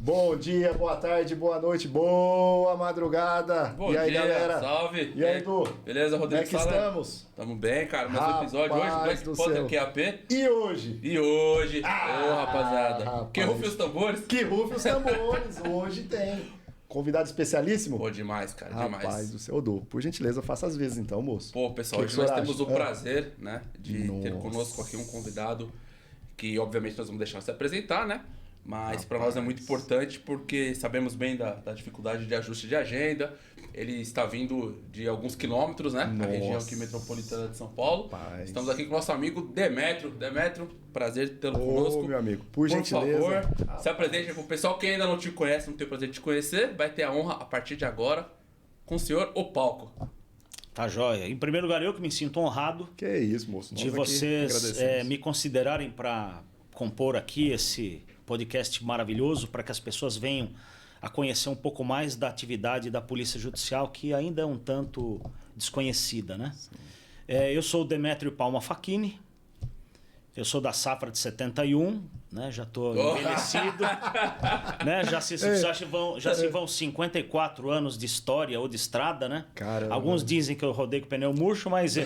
Bom dia, boa tarde, boa noite, boa madrugada. Bom e aí, dia, galera? salve. E aí, Edu? Beleza, Rodrigo? Como é que estamos? Tamo bem, cara. Mais um episódio hoje do Black Potter QAP. E hoje? Rapaziada. Que rufe os tambores. Que rufe os tambores. Hoje tem. Convidado especialíssimo? Pô, demais, cara, demais. Rapaz do céu, Edu. Por gentileza, faça as vezes então, moço. Pô, pessoal, hoje nós temos o prazer, né, de ter conosco aqui um convidado que, obviamente, nós vamos deixar se apresentar, né? Mas para nós é muito importante porque sabemos bem da dificuldade de ajuste de agenda. Ele está vindo de alguns quilômetros, né? A região aqui metropolitana de São Paulo. Estamos aqui com o nosso amigo Demétrio. Demétrio, prazer tê-lo conosco. Meu amigo, por gentileza. Por favor, se apresente para o pessoal que ainda não te conhece, não tem o prazer de te conhecer. Vai ter a honra, a partir de agora, com o senhor, o palco. Tá joia. Em primeiro lugar, eu que me sinto honrado. Que é isso, moço. De vocês me considerarem para compor aqui esse podcast maravilhoso para que as pessoas venham a conhecer um pouco mais da atividade da Polícia Judicial, que ainda é um tanto desconhecida, né? Eu sou o Demétrio Palma Facchini, eu sou da safra de 71, né? Já estou envelhecido, né? Já se vão 54 anos de história ou de estrada, né? Caramba. Alguns dizem que eu rodei com pneu murcho, mas é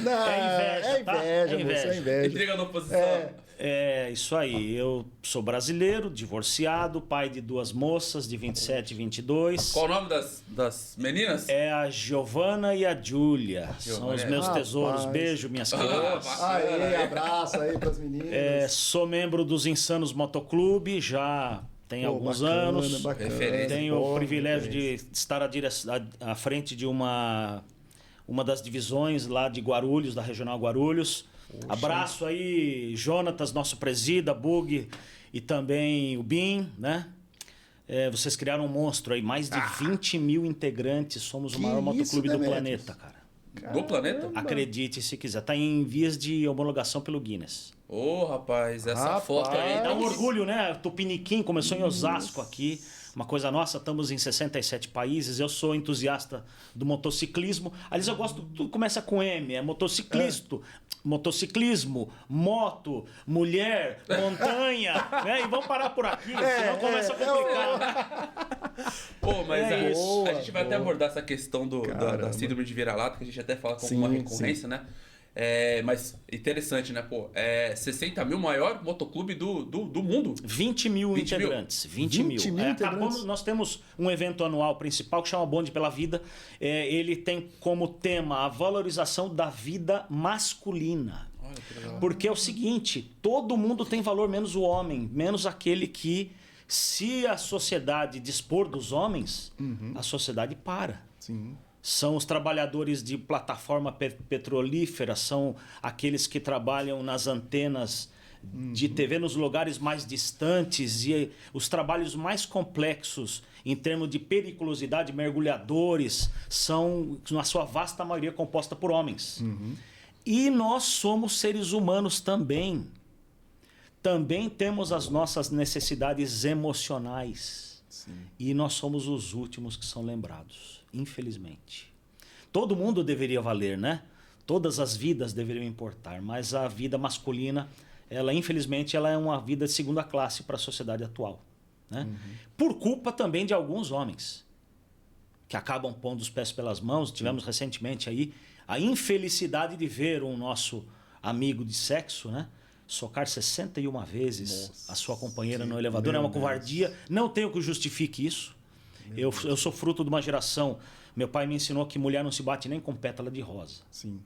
inveja. Intriga da oposição. É isso aí. Eu sou brasileiro, divorciado, pai de 2 moças de 27 e 22. Qual o nome das meninas? É a Giovana e a Júlia. São os meus tesouros. Beijo, minhas queridas. Aí, abraço aí pras meninas. Sou membro dos Insanos Motoclube, já tem alguns anos. Bacana. Tenho o privilégio de estar à frente de uma das divisões lá de Guarulhos, da Regional Guarulhos. Poxa. Abraço aí, Jonatas, nosso presida, Bug e também o Bim, né? Vocês criaram um monstro aí, mais de 20 mil integrantes, somos o maior motoclube do planeta, cara. Do planeta? Acredite se quiser, tá em vias de homologação pelo Guinness. Rapaz, essa foto aí... Dá um orgulho, né? Tupiniquim começou em Osasco aqui. Uma coisa nossa, estamos em 67 países. Eu sou entusiasta do motociclismo. Aliás, eu gosto, tudo começa com M, é motociclismo, moto, mulher, montanha, né? E vamos parar por aqui, senão começa a complicar. Mas a gente vai até abordar essa questão da síndrome de vira-lata, que a gente até fala com alguma recorrência, né? Mas interessante, né? 60 mil, maior motoclube do mundo. 20 mil integrantes. 20 mil. Nós temos um evento anual principal que chama Bonde pela Vida. Ele tem como tema a valorização da vida masculina. Olha que legal. Porque é o seguinte, todo mundo tem valor, menos o homem, menos aquele que, se a sociedade dispor dos homens, a sociedade para. Sim. São os trabalhadores de plataforma petrolífera, são aqueles que trabalham nas antenas de TV nos lugares mais distantes e os trabalhos mais complexos em termos de periculosidade, mergulhadores, são, na sua vasta maioria, composta por homens. E nós somos seres humanos também. Também temos as nossas necessidades emocionais. Sim. E nós somos os últimos que são lembrados, infelizmente. Todo mundo deveria valer, né? Todas as vidas deveriam importar, mas a vida masculina, infelizmente, ela é uma vida de segunda classe para a sociedade atual, né? Por culpa também de alguns homens que acabam pondo os pés pelas mãos. Tivemos recentemente aí a infelicidade de ver um nosso amigo de sexo, né, socar 61 vezes a sua companheira no elevador. É uma covardia. Não tenho que justifique isso. Eu sou fruto de uma geração. Meu pai me ensinou que mulher não se bate nem com pétala de rosa. Sim.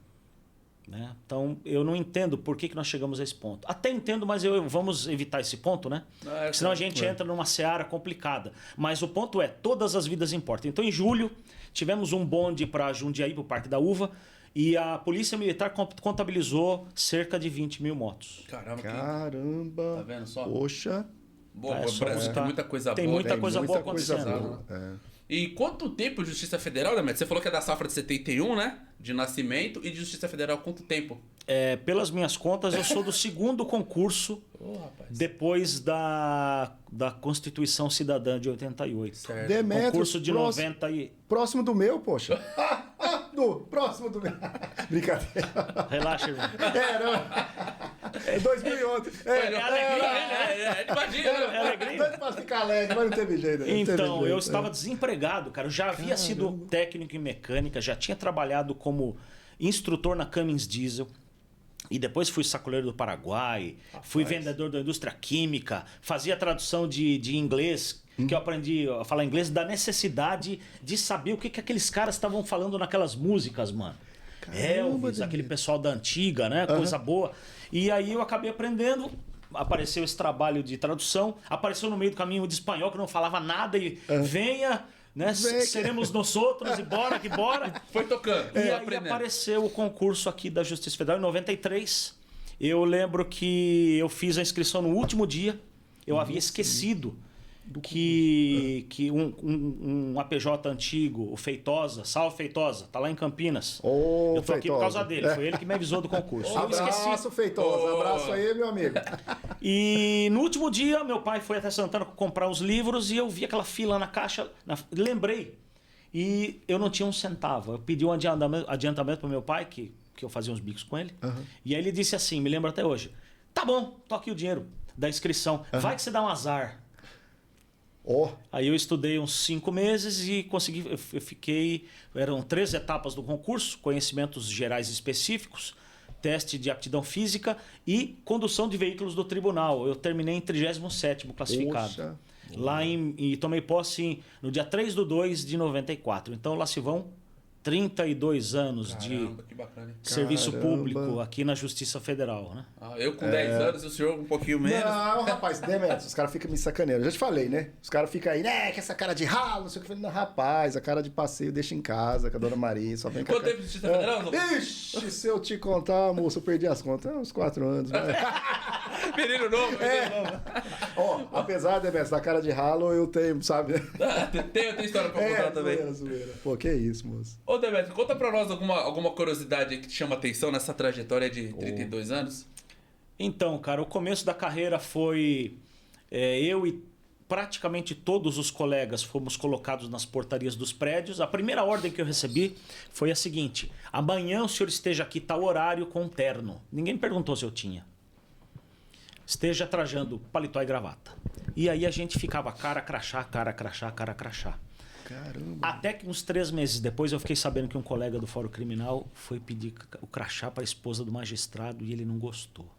Né? Então eu não entendo por que nós chegamos a esse ponto. Até entendo, mas vamos evitar esse ponto, né? Senão a gente entra numa seara complicada. Mas o ponto é, todas as vidas importam. Então em julho tivemos um bonde para Jundiaí, para o Parque da Uva, e a Polícia Militar contabilizou cerca de 20 mil motos. Caramba! Tá vendo só? Poxa! Brasil tem muita coisa boa. Tem muita coisa boa acontecendo. E quanto tempo de Justiça Federal, né, Você falou que é da safra de 71, né? De nascimento. E de Justiça Federal, quanto tempo? Pelas minhas contas, eu sou do segundo concurso depois da Constituição Cidadã de 88. Demétrio, concurso de 90 e... Próximo do meu, poxa. Próximo do meu. Brincadeira. Relaxa, irmão. 2008. Imagina. É alegria. Doido pra ficar alegre, mas não teve jeito. Então, eu estava desempregado, cara. Eu já havia sido técnico em mecânica, já tinha trabalhado como instrutor na Cummins Diesel. E depois fui sacoleiro do Paraguai, fui vendedor da indústria química, fazia tradução de inglês, que eu aprendi a falar inglês, da necessidade de saber o que aqueles caras estavam falando naquelas músicas, mano. Elvis, aquele pessoal da antiga, né? Coisa boa. E aí eu acabei aprendendo, apareceu esse trabalho de tradução, apareceu no meio do caminho de espanhol, que não falava nada, e venha... Né? Seremos nós outros e bora que bora. Foi tocando. E aí apareceu o concurso aqui da Justiça Federal em 93. Eu lembro que eu fiz a inscrição no último dia. Eu havia esquecido que um APJ antigo, o Feitosa, salve Feitosa, tá lá em Campinas. Eu tô aqui por causa dele, foi ele que me avisou do concurso. Abraço, Feitosa, abraço aí, meu amigo. E no último dia, meu pai foi até Santana comprar os livros e eu vi aquela fila na caixa, lembrei. E eu não tinha um centavo. Eu pedi um adiantamento para meu pai, que eu fazia uns bicos com ele. E aí ele disse assim, me lembro até hoje, tá bom, tô aqui o dinheiro da inscrição, vai que você dá um azar. Aí eu estudei uns 5 meses e consegui, eu fiquei, eram 3 etapas do concurso, conhecimentos gerais específicos, teste de aptidão física e condução de veículos do tribunal. Eu terminei em 37º classificado. Poxa. Lá e tomei posse no dia 3/2 de 94. Então lá se vão 32 anos de serviço público aqui na Justiça Federal, né? Eu com 10 anos e o senhor um pouquinho menos. Não, rapaz, Demetrios, os caras ficam me sacaneando. Eu já te falei, né? Os caras ficam aí, né? Que essa cara de ralo, não sei o que. Não, rapaz, a cara de passeio deixa em casa com a dona Maria. Só vem com Quanto tempo de Justiça Federal? Ixi, se eu te contar, moço, eu perdi as contas. Uns 4 anos. Menino novo. Apesar, Demetrios, da cara de ralo, eu tenho, sabe? Tem história pra contar também. Zoeira. Pô, que isso, moço. Ô, Demetrio, conta pra nós alguma curiosidade que te chama atenção nessa trajetória de 32 anos. Então, cara, o começo da carreira foi... eu e praticamente todos os colegas fomos colocados nas portarias dos prédios. A primeira ordem que eu recebi foi a seguinte: amanhã o senhor esteja aqui tal horário com terno. Ninguém me perguntou se eu tinha. Esteja trajando paletó e gravata. E aí a gente ficava cara crachá, cara crachá, cara crachá. Caramba. Até que uns 3 meses depois eu fiquei sabendo que um colega do Fórum Criminal foi pedir o crachá para a esposa do magistrado e ele não gostou.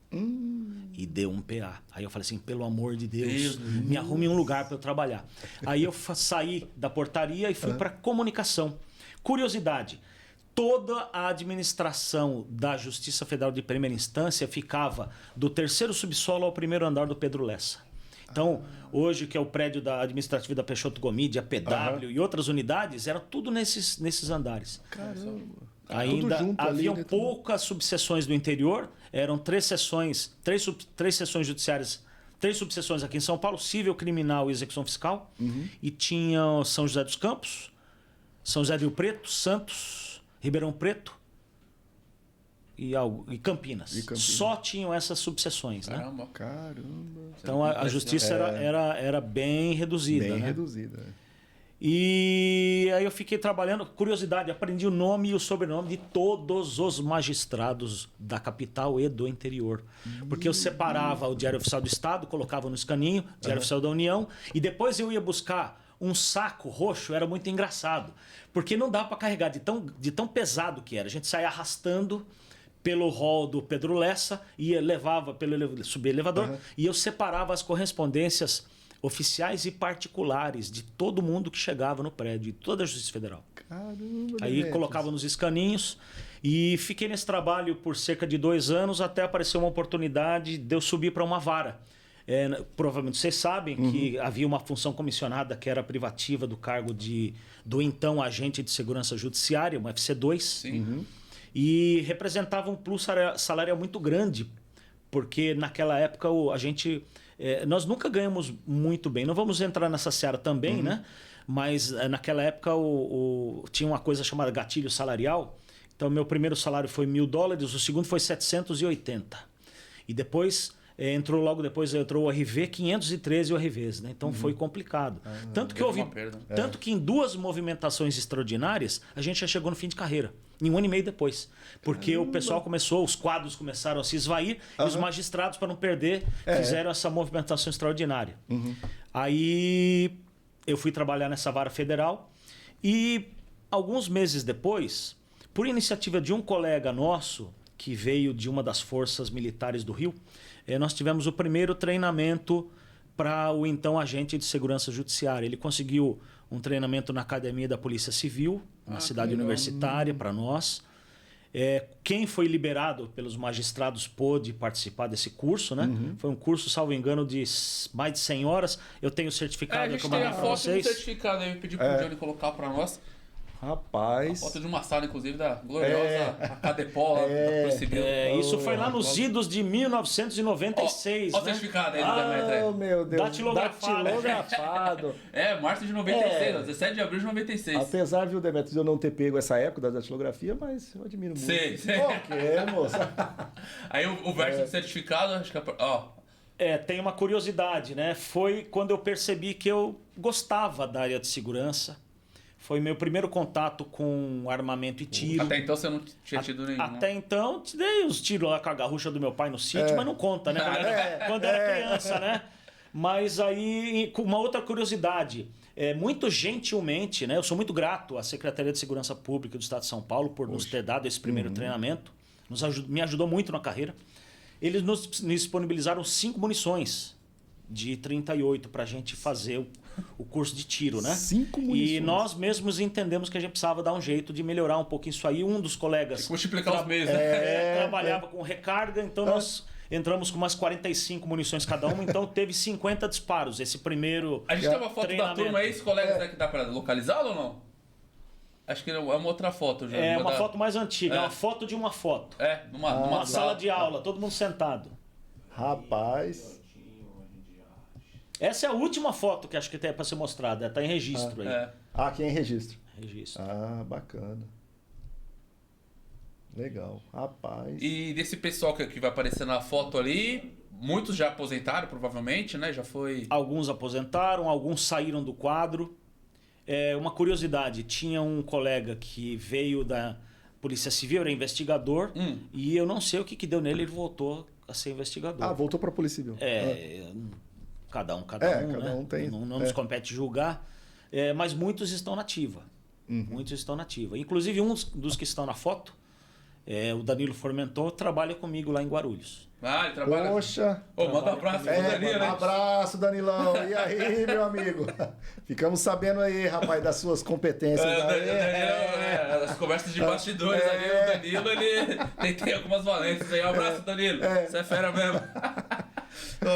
E deu um PA. Aí eu falei assim, pelo amor de Deus, me arrume um lugar para eu trabalhar. Aí eu saí da portaria e fui para comunicação. Curiosidade, toda a administração da Justiça Federal de primeira instância ficava do 3º subsolo ao 1º andar do Pedro Lessa. Então, hoje que é o prédio da administrativa da Peixoto Gomide, a PW e outras unidades, era tudo nesses andares. Caramba. Ainda haviam poucas subseções do interior, eram 3 seções, 3 seções judiciárias, 3 subseções aqui em São Paulo, civil, criminal e execução fiscal. E tinham São José dos Campos, São José do Rio Preto, Santos, Ribeirão Preto e Campinas. Só tinham essas subseções. Caramba. Né? Caramba. Então a justiça era bem reduzida. Bem né? reduzida. E aí eu fiquei trabalhando, curiosidade, aprendi o nome e o sobrenome de todos os magistrados da capital e do interior. Porque eu separava o Diário Oficial do Estado, colocava no escaninho, Diário Oficial da União, e depois eu ia buscar um saco roxo, era muito engraçado. Porque não dava para carregar de tão pesado que era. A gente saía arrastando pelo hall do Pedro Lessa, levava subia elevador, e eu separava as correspondências oficiais e particulares de todo mundo que chegava no prédio, de toda a Justiça Federal. Caramba. Aí colocava nos escaninhos e fiquei nesse trabalho por cerca de 2 anos até aparecer uma oportunidade de eu subir para uma vara. Provavelmente vocês sabem que havia uma função comissionada que era privativa do cargo do então agente de segurança judiciária, um FC2. Sim. E representava um plus salarial muito grande, porque naquela época nós nunca ganhamos muito bem. Não vamos entrar nessa seara também, né? Mas naquela época tinha uma coisa chamada gatilho salarial. Então, meu primeiro salário foi $1.000, o segundo foi 780. E depois entrou logo depois, entrou o RV 513 ORVs, né? Então foi complicado. Tanto que tanto que em 2 movimentações extraordinárias, a gente já chegou no fim de carreira. Em 1 ano e meio depois. Porque o pessoal começou, os quadros começaram a se esvair e os magistrados, para não perder, fizeram essa movimentação extraordinária. Aí eu fui trabalhar nessa vara federal e alguns meses depois, por iniciativa de um colega nosso, que veio de uma das forças militares do Rio, nós tivemos o primeiro treinamento para o então agente de segurança judiciária. Ele conseguiu um treinamento na Academia da Polícia Civil, na cidade universitária, para nós. Quem foi liberado pelos magistrados pôde participar desse curso, né? Foi um curso, salvo engano, de mais de 100 horas. Eu tenho o certificado que eu mandei para vocês. A gente tem a foto do certificado aí, eu pedi para o Johnny colocar para nós. Rapaz. A foto de uma sala, inclusive, da gloriosa Acadepol, da Polícia Civil. Isso foi lá nos idos de 1996. Olha o certificado aí do Demetrio. Oh, meu Deus. Datilografado. Março de 96, 17 de abril de 96. Apesar, viu, Demetrio, de eu não ter pego essa época da datilografia, mas eu admiro muito. Sei. Ok, moça. Aí o verso do certificado, acho que tem uma curiosidade, né? Foi quando eu percebi que eu gostava da área de segurança. Foi meu primeiro contato com armamento e tiro. Até então você não tinha tido nenhum? Até então, te dei os tiros lá com a garrucha do meu pai no sítio, mas não conta, né? Quando era criança, né? Mas aí, com uma outra curiosidade, muito gentilmente, né? Eu sou muito grato à Secretaria de Segurança Pública do Estado de São Paulo por nos ter dado esse primeiro treinamento. Me ajudou muito na carreira. Eles nos disponibilizaram 5 munições de 38 para a gente fazer o curso de tiro, né? 5 munições. E nós mesmos entendemos que a gente precisava dar um jeito de melhorar um pouquinho isso aí. Um dos colegas... multiplicar os meios, né? Trabalhava com recarga, então nós entramos com umas 45 munições cada uma, então teve 50 disparos. Esse primeiro A gente tem uma foto da turma aí, esse colega que dá para localizá-lo ou não? Acho que é uma outra foto. Já. Uma foto mais antiga, é uma foto de uma foto. Numa sala de aula, todo mundo sentado. Rapaz... Essa é a última foto que acho que tem para ser mostrada. Está em registro aí. Aqui é em registro. Registro. Bacana. Legal. Rapaz. E desse pessoal que vai aparecer na foto ali, muitos já aposentaram, provavelmente, né? Já foi... Alguns aposentaram, alguns saíram do quadro. Uma curiosidade, tinha um colega que veio da Polícia Civil, era investigador, e eu não sei o que deu nele, ele voltou a ser investigador. Voltou para a Polícia Civil. Cada um, cada né? um tem. Não nos compete julgar, mas muitos estão na ativa. Muitos estão na ativa. Inclusive, um dos que estão na foto, o Danilo Formentor, trabalha comigo lá em Guarulhos. Ele trabalha... Poxa! Manda um abraço pro Danilo. Um abraço, Danilão. E aí, meu amigo? Ficamos sabendo aí, rapaz, das suas competências. As conversas de bastidores ali, o Danilo, ele tem algumas valências aí. Um abraço, Danilo. Você é fera mesmo.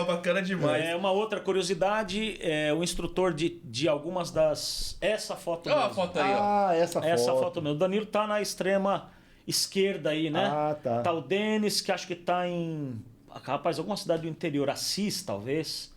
Bacana demais. Uma outra curiosidade, o instrutor de algumas das... Essa foto mesmo. Olha a foto aí, Essa foto mesmo. O Danilo tá na extrema esquerda aí, né? Tá. Tá o Denis, que acho que tá em... Rapaz, alguma cidade do interior, Assis, talvez.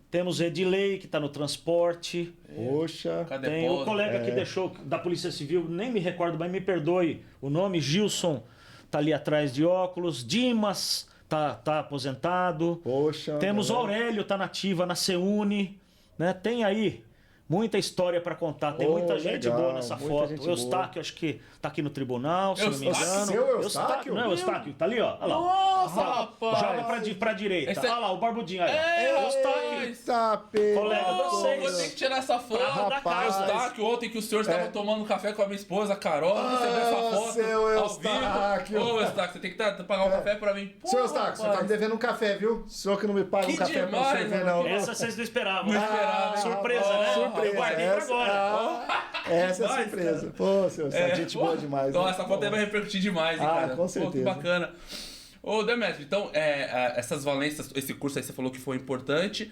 Temos Edilei, que tá no transporte. Poxa. Tem o colega que deixou da Polícia Civil, nem me recordo, mas me perdoe o nome, Gilson, tá ali atrás de óculos. Dimas... Tá aposentado. Poxa. Temos o Aurélio, tá nativa na CEUNI, né? Tem aí muita história para contar. Tem muita gente boa nessa foto. O Eustáquio, acho que tá aqui no tribunal, se não me engano. Seu Eustáquio? Não é o Eustáquio, tá ali, ó. Olha lá. Nossa, rapaz. Joga pra direita. Olha lá, o barbudinho aí. Eustáquio. Colega de vocês. Vou ter que tirar essa foto. Eustáquio, ontem que o senhor estava tomando café com a minha esposa, Carol, recebeu essa foto. Seu Eustáquio. Ô, Eustáquio, você tem que pagar um café pra mim. Seu Eustáquio, você tá me devendo um café, viu? O senhor que não me paga um café pra você ver, não. Essa vocês não esperavam. Não esperava. Surpresa, né? Eu guardei pra agora. Essa é a surpresa. Pô, seu Eustáquio, gente boa demais. Então, essa foto aí vai repercutir demais, hein, cara? Com certeza. Que bacana. Ô, Demetrio, então, essas valências, esse curso aí você falou que foi importante.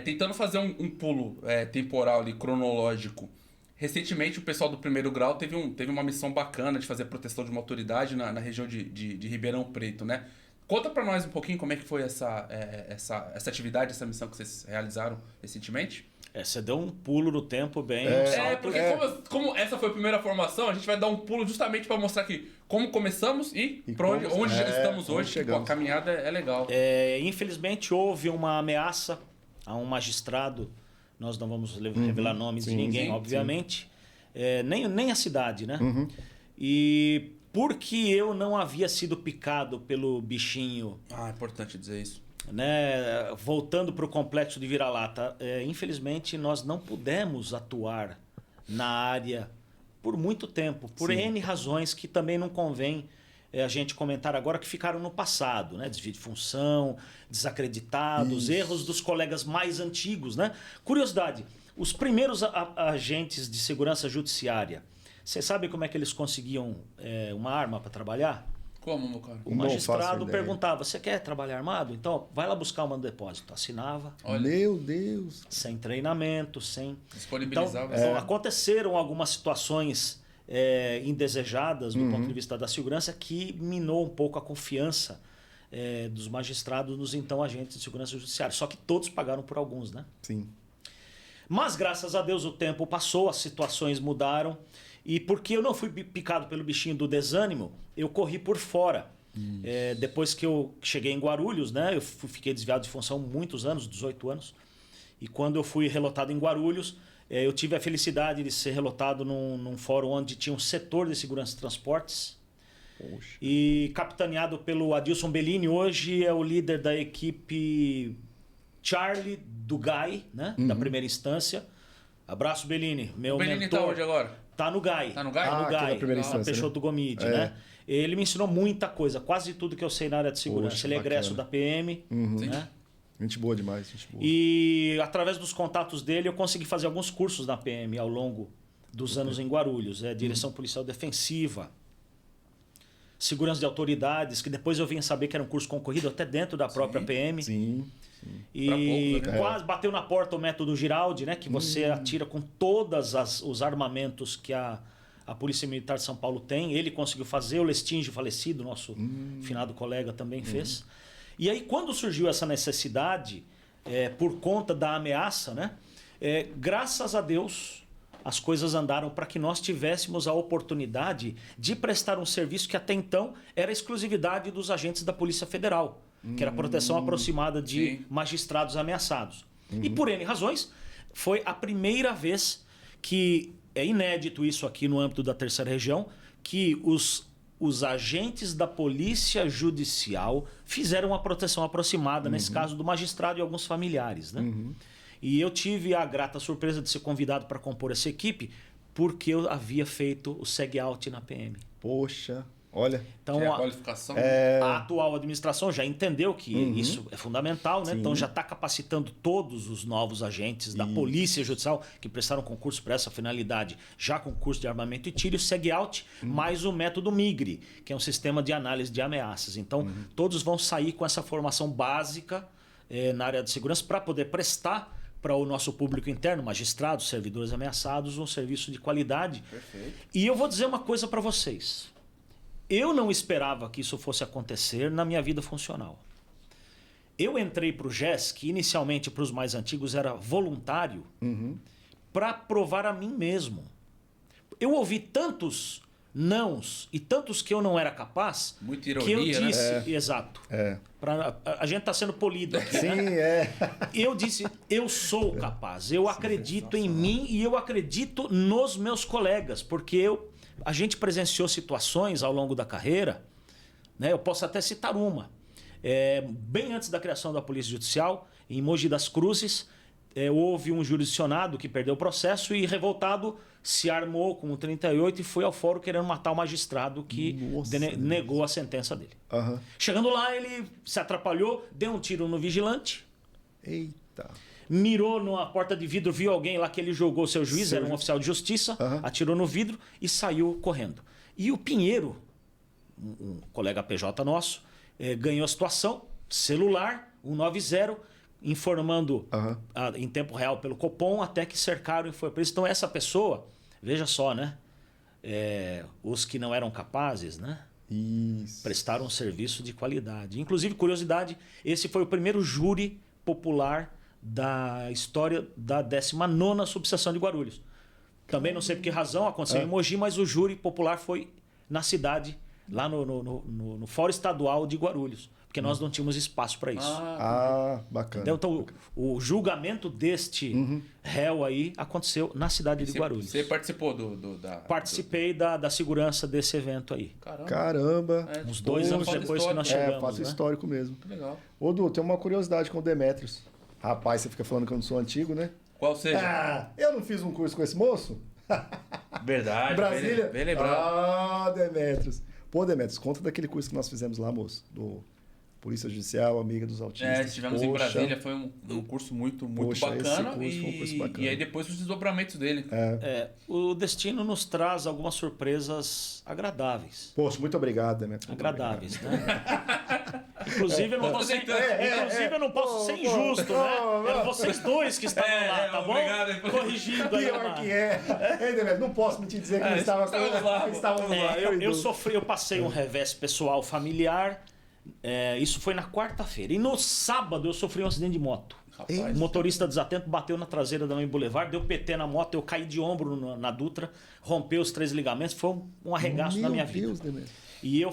Tentando fazer um pulo temporal ali, cronológico. Recentemente, o pessoal do primeiro grau teve uma missão bacana de fazer proteção de uma autoridade na região de Ribeirão Preto, né? Conta pra nós um pouquinho como é que foi essa atividade, essa missão que vocês realizaram recentemente. Você deu um pulo no tempo bem. Porque como essa foi a primeira formação, a gente vai dar um pulo justamente para mostrar aqui como começamos e para onde estamos hoje. Tipo, a caminhada é legal. Infelizmente houve uma ameaça a um magistrado. Nós não vamos revelar nomes de ninguém, obviamente. Nem a cidade, né? E porque eu não havia sido picado pelo bichinho. É importante dizer isso. Né? Voltando para o complexo de vira-lata, infelizmente nós não pudemos atuar na área por muito tempo, por N razões que também não convém a gente comentar agora, que ficaram no passado, né? Desvio de função, desacreditados, erros dos colegas mais antigos, né? Curiosidade, os primeiros agentes de segurança judiciária, você sabe como é que eles conseguiam uma arma para trabalhar? Como, meu cara? O magistrado perguntava, você quer trabalhar armado? Então, vai lá buscar o mando de depósito. Assinava. Olha. Meu Deus! Sem treinamento, sem... Disponibilizava. Então, aconteceram algumas situações indesejadas do ponto de vista da segurança que minou um pouco a confiança dos magistrados nos então agentes de segurança judiciária. Só que todos pagaram por alguns, né? Sim. Mas, graças a Deus, o tempo passou, as situações mudaram. E porque eu não fui picado pelo bichinho do desânimo, eu corri por fora. Depois que eu cheguei em Guarulhos, né, eu fiquei desviado de função muitos anos, 18 anos. E quando eu fui relotado em Guarulhos, eu tive a felicidade de ser relotado num fórum onde tinha um setor de segurança de transportes. Poxa. E capitaneado pelo Adilson Bellini, hoje é o líder da equipe Charlie do GAI, né, da primeira instância. Abraço, Bellini, meu mentor. O Bellini tá onde agora? Tá no GAI. Tá no GAI? Tá no GAI, na primeira instância, Peixoto Gomide, né? Ele me ensinou muita coisa, quase tudo que eu sei na área de segurança. Poxa, ele é egresso bacana. da PM, né? Gente boa demais, gente boa. E através dos contatos dele eu consegui fazer alguns cursos na PM ao longo dos anos em Guarulhos. Direção policial defensiva, segurança de autoridades, que depois eu vim saber que era um curso concorrido até dentro da própria PM. Sim. E quase bateu na porta o método Giraldi, né? Que você atira com todos os armamentos que a Polícia Militar de São Paulo tem. Ele conseguiu fazer, o Lestinge falecido, nosso finado colega, também fez. E aí, quando surgiu essa necessidade, por conta da ameaça, né? Graças a Deus, as coisas andaram para que nós tivéssemos a oportunidade de prestar um serviço que até então era exclusividade dos agentes da Polícia Federal, que era a proteção aproximada de magistrados ameaçados. E por N razões, foi a primeira vez que, é inédito isso aqui no âmbito da Terceira Região, que os agentes da Polícia Judicial fizeram uma proteção aproximada, nesse caso do magistrado e alguns familiares, né? E eu tive a grata surpresa de ser convidado para compor essa equipe porque eu havia feito o SEG-OUT na PM. Poxa, olha. Então, a qualificação. A atual administração já entendeu que isso é fundamental, né? Então já está capacitando todos os novos agentes da Polícia Judicial que prestaram concurso para essa finalidade, já com curso de armamento e tiro, o SEG-OUT, mais o método MIGRE, que é um sistema de análise de ameaças. Então, todos vão sair com essa formação básica na área de segurança para poder prestar para o nosso público interno, magistrados, servidores ameaçados, um serviço de qualidade. Perfeito. E eu vou dizer uma coisa para vocês. Eu não esperava que isso fosse acontecer na minha vida funcional. Eu entrei para o GES, que inicialmente para os mais antigos era voluntário, para provar a mim mesmo. Eu ouvi tantos nãos e tantos que eu não era capaz, muita ironia, que eu disse, né? Exato. A gente está sendo polido aqui, Sim, né? Eu disse, eu sou capaz, eu acredito em mim e eu acredito nos meus colegas, porque a gente presenciou situações ao longo da carreira, né? Eu posso até citar uma. Bem antes da criação da Polícia Judicial, em Mogi das Cruzes, houve um jurisdicionado que perdeu o processo e, revoltado, se armou com o 38 e foi ao fórum querendo matar o magistrado que negou a sentença dele. Chegando lá, ele se atrapalhou, deu um tiro no vigilante. Eita. Mirou numa porta de vidro, viu alguém lá que ele jogou seu juiz, era um oficial de justiça, atirou no vidro e saiu correndo. E o Pinheiro, um colega PJ nosso, ganhou a situação, celular, 190, informando em tempo real pelo Copom, até que cercaram e foi preso. Então essa pessoa, veja só, né? Os que não eram capazes, né? Isso. Prestaram um serviço de qualidade. Inclusive, curiosidade, esse foi o primeiro júri popular da história da 19ª subseção de Guarulhos. Também não sei por que razão aconteceu em Mogi, mas o júri popular foi na cidade, lá no Fórum Estadual de Guarulhos, porque nós não tínhamos espaço para isso. Bacana. Então, o julgamento deste réu aí aconteceu na cidade de Guarulhos. Você participou Participei da segurança desse evento aí. Caramba. Uns 2 anos depois que nós chegamos. Fato histórico mesmo. Que legal. Ô, Du, tem uma curiosidade com o Demetrios. Rapaz, você fica falando que eu não sou antigo, né? Qual seja? Eu não fiz um curso com esse moço? Verdade. Brasília? Bem lembrado. Demetrios. Pô, Demetrios, conta daquele curso que nós fizemos lá, moço. Do Polícia Judicial, Amiga dos Autistas. Estivemos em Brasília, foi um curso muito bacana. Esse curso foi um curso bacana. E aí depois os desdobramentos dele. O destino nos traz algumas surpresas agradáveis. Poxa, muito obrigado, Demetrios. Agradáveis, né? Inclusive, eu não posso ser injusto, né? Eram vocês dois que estavam lá, tá bom? Obrigado. Corrigindo aí. Pior que Ei, Demetrios, não posso me te dizer que não estávamos lá. Eu passei um revés pessoal familiar. Isso foi na quarta-feira. E no sábado eu sofri um acidente de moto. Rapaz. O motorista desatento bateu na traseira da minha Boulevard, deu PT na moto, eu caí de ombro na Dutra, rompeu os 3 ligamentos, foi um arregaço na minha vida. Deus, e eu,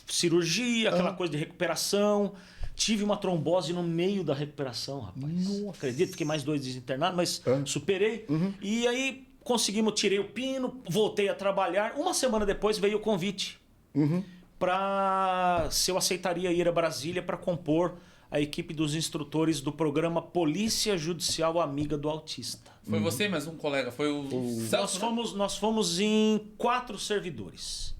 cirurgia, aquela coisa de recuperação, tive uma trombose no meio da recuperação, rapaz. Não acredito, fiquei mais 2 dias internado, mas superei. E aí tirei o pino, voltei a trabalhar. Uma semana depois veio o convite. Para se eu aceitaria ir a Brasília para compor a equipe dos instrutores do programa Polícia Judicial Amiga do Autista. Foi você, mas um colega, foi o Celso? Nós fomos em 4 servidores.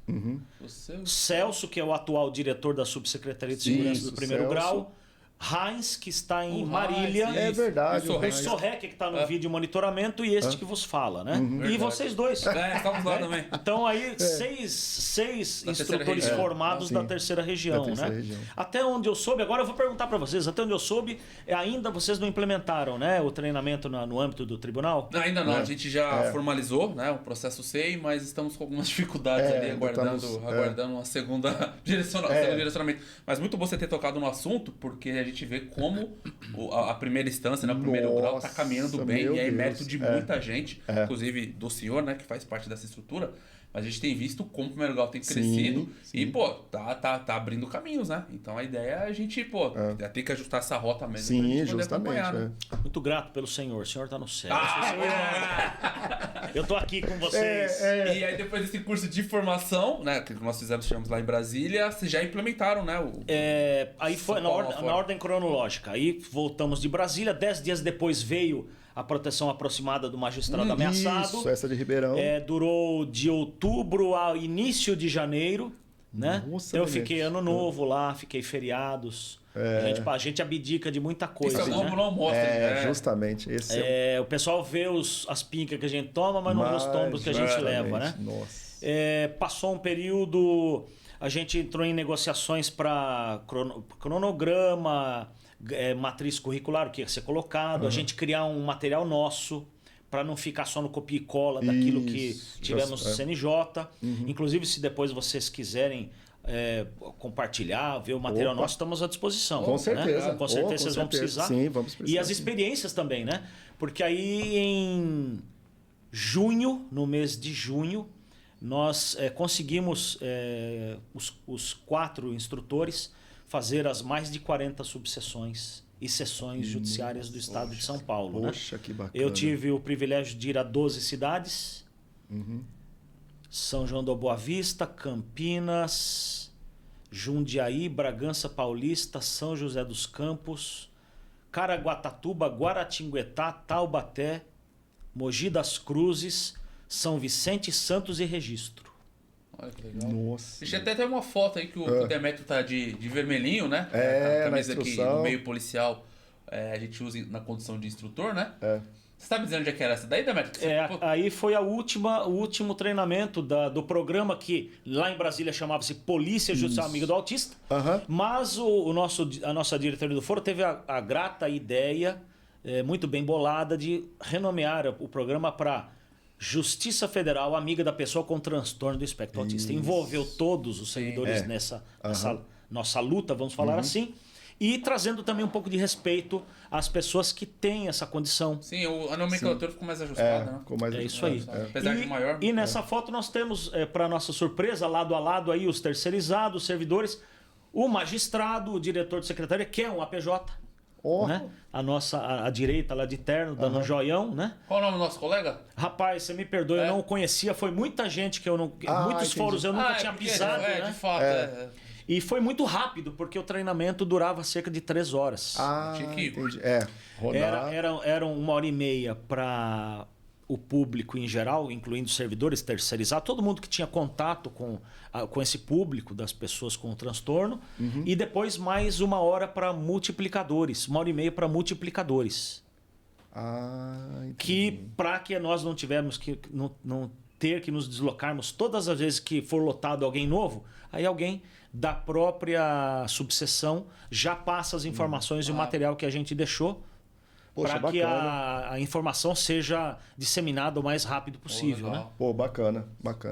Celso, que é o atual diretor da Subsecretaria de Segurança do Primeiro Grau. Heinz, que está em Marília. É verdade. O Sorrec, que está no vídeo monitoramento, e este que vos fala, né? E vocês dois. Estamos lá também. Então aí, seis instrutores formados da terceira região, né? Até onde eu soube, agora eu vou perguntar para vocês, até onde eu soube, ainda vocês não implementaram, né, o treinamento no âmbito do tribunal? Ainda não, a gente já formalizou, né, o processo SEI, mas estamos com algumas dificuldades ali, aguardando uma segunda direcionamento. Mas muito bom você ter tocado no assunto, porque a gente vê como a primeira instância, né, o primeiro grau está caminhando bem, e é mérito de muita gente, inclusive do senhor, né, que faz parte dessa estrutura. Mas a gente tem visto como o primeiro grau tem crescido e, tá abrindo caminhos, né? Então a ideia é a gente, ter que ajustar essa rota mesmo. Sim, justamente. Né? Muito grato pelo senhor. O senhor está no céu. Eu tô aqui com vocês. E aí depois desse curso de formação, né, que nós fizemos lá em Brasília, vocês já implementaram, né? Aí foi na ordem cronológica. Aí voltamos de Brasília, 10 dias depois veio a proteção aproximada do magistrado ameaçado. Isso, essa de Ribeirão. Durou de outubro a início de janeiro, né? Nossa, eu fiquei ano novo lá, fiquei feriados. A gente abdica de muita coisa. Isso né? não mostra. Justamente. Esse o pessoal vê as pincas que a gente toma, mas não vê os tombos que a gente leva, né? Nossa. Passou um período, a gente entrou em negociações para cronograma, matriz curricular, o que ia ser colocado, a gente criar um material nosso para não ficar só no copia e cola daquilo que tivemos no CNJ. Inclusive, se depois vocês quiserem compartilhar, ver o material nosso, estamos à disposição. Com certeza. Né? Com certeza vocês vão precisar. Sim, vamos precisar. E as experiências também, né? Porque aí em junho, no mês de junho, nós conseguimos, os 4 instrutores, fazer as mais de 40 subseções e sessões judiciárias do estado de São Paulo. Poxa, que bacana. Eu tive o privilégio de ir a 12 cidades. São João da Boa Vista, Campinas, Jundiaí, Bragança Paulista, São José dos Campos, Caraguatatuba, Guaratinguetá, Taubaté, Mogi das Cruzes, São Vicente, Santos e Registro. Olha que legal. Nossa. Deixa até uma foto aí que o Demetrio tá de vermelhinho, né? A camisa aqui no meio policial, a gente usa na condição de instrutor, né? Você tá me dizendo onde é que era essa daí, Demetrio? Aí foi o último treinamento do programa que lá em Brasília chamava-se Polícia Judicial Amiga do Autista. Mas a nossa diretoria do foro teve a grata ideia, muito bem bolada, de renomear o programa para Justiça Federal Amiga da Pessoa com Transtorno do Espectro Autista. Envolveu todos os servidores nessa nossa luta, vamos falar assim. e trazendo também um pouco de respeito às pessoas que têm essa condição. Sim, a nomenclatura ficou mais ajustada, né? Ficou mais É isso aí. Apesar de maior. E nessa foto nós temos, para nossa surpresa, lado a lado aí os terceirizados, os servidores, o magistrado, o diretor de secretaria, que é um APJ. Né? A direita lá de terno, dando um joião, né? Qual o nome do nosso colega? Rapaz, você me perdoe, eu não o conhecia. Foi muita gente que eu não. Muitos foros eu nunca tinha pisado. Né? De fato. E foi muito rápido, porque o treinamento durava cerca de 3 horas. Entendi. Era 1h30 para o público em geral, incluindo servidores terceirizados, todo mundo que tinha contato com esse público das pessoas com o transtorno, e depois mais 1 hora para multiplicadores, 1h30 para multiplicadores. Que para que nós não tivermos que não ter que nos deslocarmos todas as vezes que for lotado alguém novo, aí alguém da própria subseção já passa as informações e o material que a gente deixou, para que a informação seja disseminada o mais rápido possível. Né? Bacana.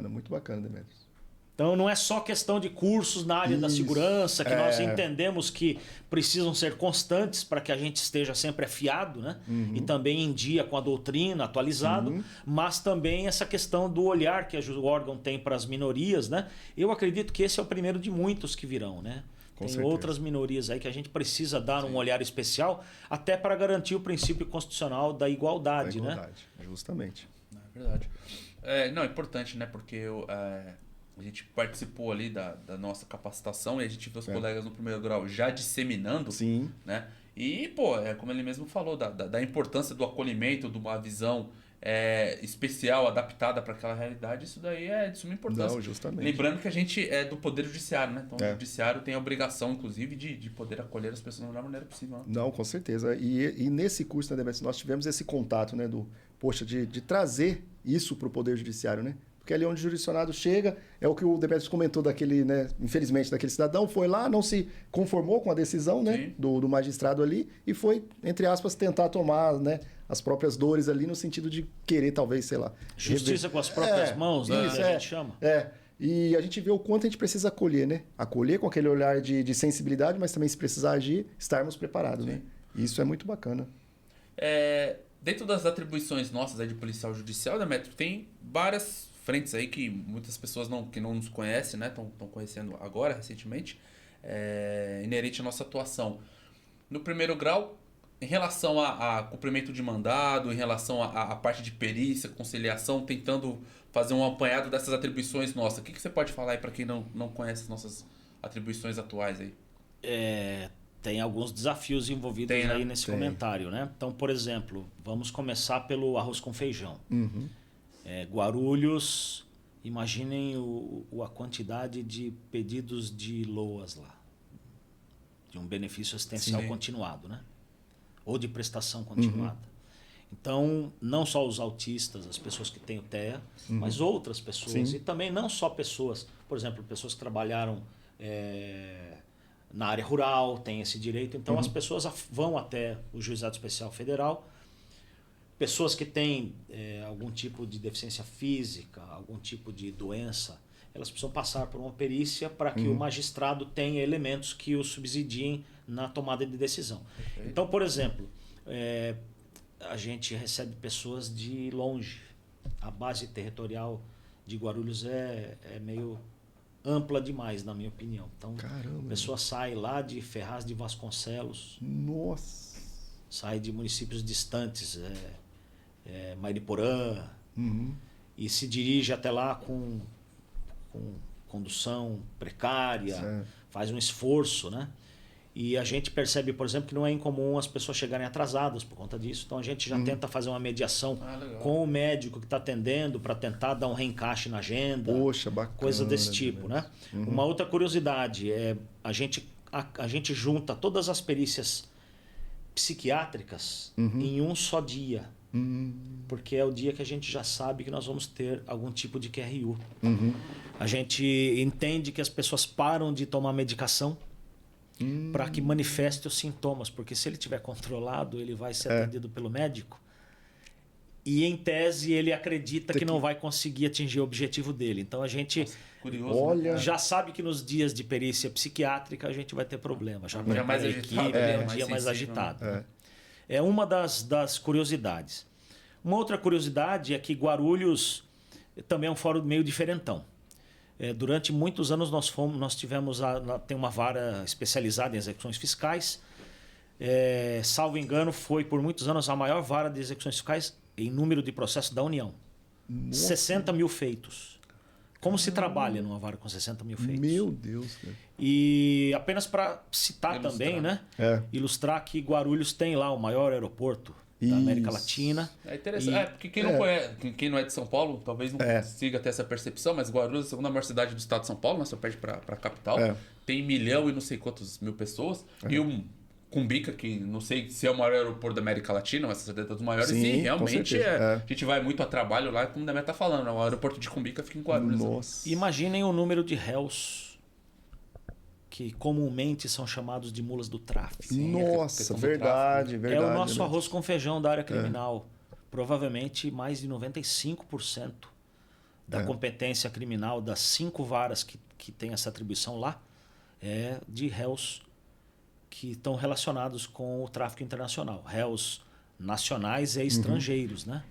Muito bacana, Demetrios. Então não é só questão de cursos na área da segurança, que nós entendemos que precisam ser constantes para que a gente esteja sempre afiado, né? E também em dia com a doutrina, atualizado, mas também essa questão do olhar que o órgão tem para as minorias, né? Eu acredito que esse é o primeiro de muitos que virão, né? Tem outras minorias aí que a gente precisa dar um olhar especial, até para garantir o princípio constitucional da igualdade, né? Justamente. É verdade. É importante, né? Porque a gente participou ali da nossa capacitação e a gente viu os colegas no primeiro grau já disseminando, né? E, como ele mesmo falou, da importância do acolhimento, de uma visão especial, adaptada para aquela realidade, isso daí é de suma importância. Não, justamente. Lembrando que a gente é do Poder Judiciário, né? Então o Judiciário tem a obrigação, inclusive, de poder acolher as pessoas da melhor maneira possível. Né? Não, com certeza. E nesse curso, né, Demetrios, nós tivemos esse contato, né, de trazer isso para o Poder Judiciário, né? Porque ali onde o jurisdicionado chega, é o que o Demetrios comentou daquele, né, infelizmente, daquele cidadão, foi lá, não se conformou com a decisão, né, do magistrado ali e foi, entre aspas, tentar tomar, né, as próprias dores ali no sentido de querer, talvez, sei lá... Justiça com as próprias mãos, né, que a gente chama. E a gente vê o quanto a gente precisa acolher, né? Acolher com aquele olhar de sensibilidade, mas também, se precisar agir, estarmos preparados, né? E isso é muito bacana. Dentro das atribuições nossas aí de policial judicial, né, Metro, tem várias frentes aí que muitas pessoas que não nos conhecem, né, estão conhecendo agora, recentemente, inerente à nossa atuação. No primeiro grau, em relação a cumprimento de mandado, em relação à parte de perícia, conciliação, tentando fazer um apanhado dessas atribuições nossas. O que você pode falar aí para quem não conhece as nossas atribuições atuais aí? Tem alguns desafios envolvidos aí nesse comentário, né? Então, por exemplo, vamos começar pelo arroz com feijão. Guarulhos, imaginem a quantidade de pedidos de LOAS lá, de um benefício assistencial continuado, né? Ou de prestação continuada. Então, não só os autistas, as pessoas que têm o TEA, mas outras pessoas. E também não só pessoas, por exemplo, pessoas que trabalharam na área rural, têm esse direito. Então, as pessoas vão até o Juizado Especial Federal. Pessoas que têm algum tipo de deficiência física, algum tipo de doença, elas precisam passar por uma perícia para que o magistrado tenha elementos que o subsidiem na tomada de decisão. Então, por exemplo, a gente recebe pessoas de longe. A base territorial de Guarulhos é meio ampla demais, na minha opinião. Então, a pessoa sai lá de Ferraz de Vasconcelos. Nossa! Sai de municípios distantes, Mariporã, e se dirige até lá com condução precária, faz um esforço, né? E a gente percebe, por exemplo, que não é incomum as pessoas chegarem atrasadas por conta disso. Então a gente já tenta fazer uma mediação com o médico que está atendendo para tentar dar um reencaixe na agenda. Poxa, bacana. Coisa desse tipo, né? Uma outra curiosidade é a gente junta todas as perícias psiquiátricas em um só dia. Porque é o dia que a gente já sabe que nós vamos ter algum tipo de QRU. A gente entende que as pessoas param de tomar medicação para que manifeste os sintomas, porque se ele estiver controlado, ele vai ser atendido pelo médico. E, em tese, ele acredita que não vai conseguir atingir o objetivo dele. Então, a gente Olha, já sabe que nos dias de perícia psiquiátrica a gente vai ter problema. Já dia mais a agitado, equipe, é, um mais dia mais sensível, agitado. né? É uma das curiosidades. Uma outra curiosidade é que Guarulhos também é um fórum meio diferentão. Durante muitos anos nós tivemos tem uma vara especializada em execuções fiscais. Salvo engano, foi por muitos anos a maior vara de execuções fiscais em número de processos da União. Nossa. 60 mil feitos. Como se trabalha numa vara com 60 mil feitos? Meu Deus. Cara. E apenas para citar também, né? Ilustrar que Guarulhos tem lá o maior aeroporto da América Latina. É interessante. Porque quem não conhece, quem não é de São Paulo, talvez não consiga ter essa percepção, mas Guarulhos é a segunda maior cidade do estado de São Paulo, né? Só perde para a capital. Tem 1 milhão e não sei quantos mil pessoas. E Cumbica, que não sei se é o maior aeroporto da América Latina, mas é dos maiores. Sim, e realmente a gente vai muito a trabalho lá, como o Demetrio está falando. O aeroporto de Cumbica fica em Guarulhos. Nossa. Imaginem o número de réus que comumente são chamados de mulas do tráfico. Sim, nossa, verdade. É o nosso arroz com feijão da área criminal. Provavelmente mais de 95% da competência criminal das 5 varas que tem essa atribuição lá é de réus que estão relacionados com o tráfico internacional. Réus nacionais e estrangeiros, né?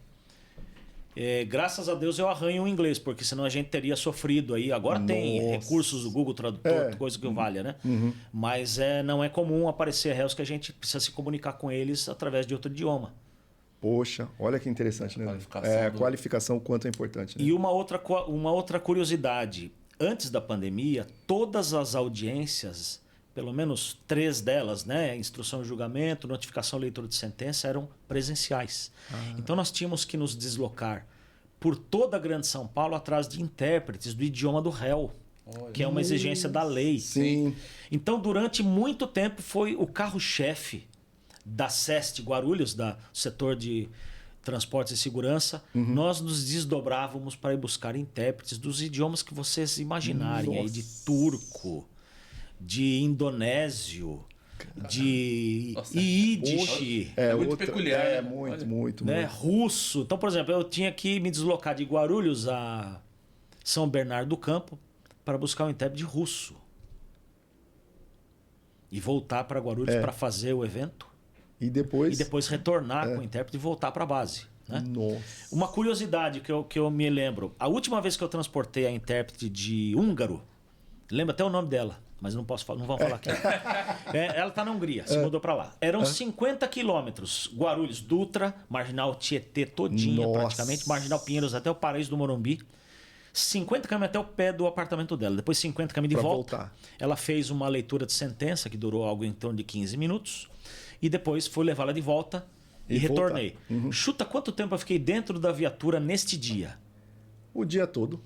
Graças a Deus eu arranho o inglês, porque senão a gente teria sofrido aí. Agora tem recursos do Google Tradutor, coisa que valha, né? Mas não é comum aparecer réus que a gente precisa se comunicar com eles através de outro idioma. Poxa, olha que interessante, né? A qualificação, o quanto é importante. Né? E uma outra curiosidade. Antes da pandemia, todas as audiências, pelo menos 3 delas, né? Instrução e julgamento, notificação, leitura de sentença, eram presenciais. Então nós tínhamos que nos deslocar por toda a Grande São Paulo atrás de intérpretes do idioma do réu, que é uma exigência da lei. Sim. Então, durante muito tempo, foi o carro-chefe da SEST Guarulhos, do setor de transportes e segurança. Nós nos desdobrávamos para ir buscar intérpretes dos idiomas que vocês imaginarem, aí, de turco, de indonésio, de Yiddish. Muito peculiar. Muito. Russo. Então, por exemplo, eu tinha que me deslocar de Guarulhos a São Bernardo do Campo para buscar um intérprete russo. E voltar para Guarulhos para fazer o evento. E depois retornar com o intérprete e voltar para a base. Né? Nossa. Uma curiosidade que eu me lembro. A última vez que eu transportei a intérprete de húngaro, lembro até o nome dela, mas não posso falar, não vamos falar aqui. Ela está na Hungria, se mudou para lá. Eram 50 quilômetros. Guarulhos, Dutra, Marginal Tietê todinha praticamente, Marginal Pinheiros até o Paraíso do Morumbi. 50 km até o pé do apartamento dela. Depois 50 km de volta. Ela fez uma leitura de sentença que durou algo em torno de 15 minutos. E depois fui levá-la de volta e retornei. Chuta quanto tempo eu fiquei dentro da viatura neste dia? O dia todo.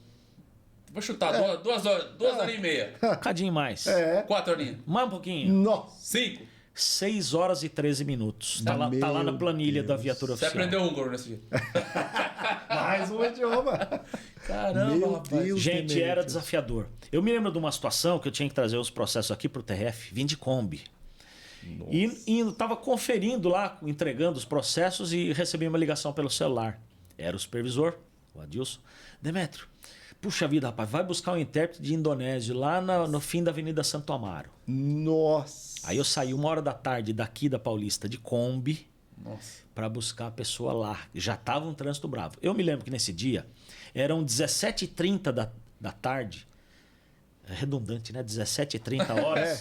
Vou chutar 2 horas e meia. Um bocadinho mais. 4 horinhas. Mais um pouquinho. Nossa. 5. 6 horas e 13 minutos. Tá lá na planilha da viatura oficial. Você aprendeu húngaro nesse dia? Mais um idioma. Caramba, rapaz. Gente, era desafiador. Eu me lembro de uma situação que eu tinha que trazer os processos aqui pro TRF, vim de Kombi. E estava conferindo lá, entregando os processos e recebi uma ligação pelo celular. Era o supervisor, o Adilson. Demetrio, puxa vida, rapaz, vai buscar um intérprete de indonésio lá no fim da Avenida Santo Amaro. Nossa. Aí eu saí 1h daqui da Paulista de Kombi para buscar a pessoa lá. Já estava um trânsito bravo. Eu me lembro que nesse dia eram 17h30 da tarde. É redundante, né? 17h30 horas.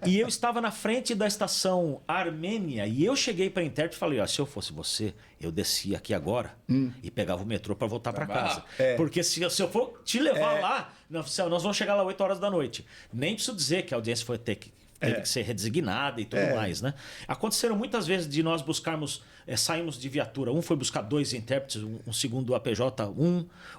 E eu estava na frente da estação Armênia e eu cheguei para a intérprete e falei, se eu fosse você, eu descia aqui agora e pegava o metrô para voltar para casa. Porque se eu for te levar lá, nós vamos chegar lá 8 horas da noite. Nem preciso dizer que a audiência teve que ser redesignada e tudo mais, né? Aconteceram muitas vezes de nós buscarmos, saímos de viatura, um foi buscar 2 intérpretes, um segundo APJ,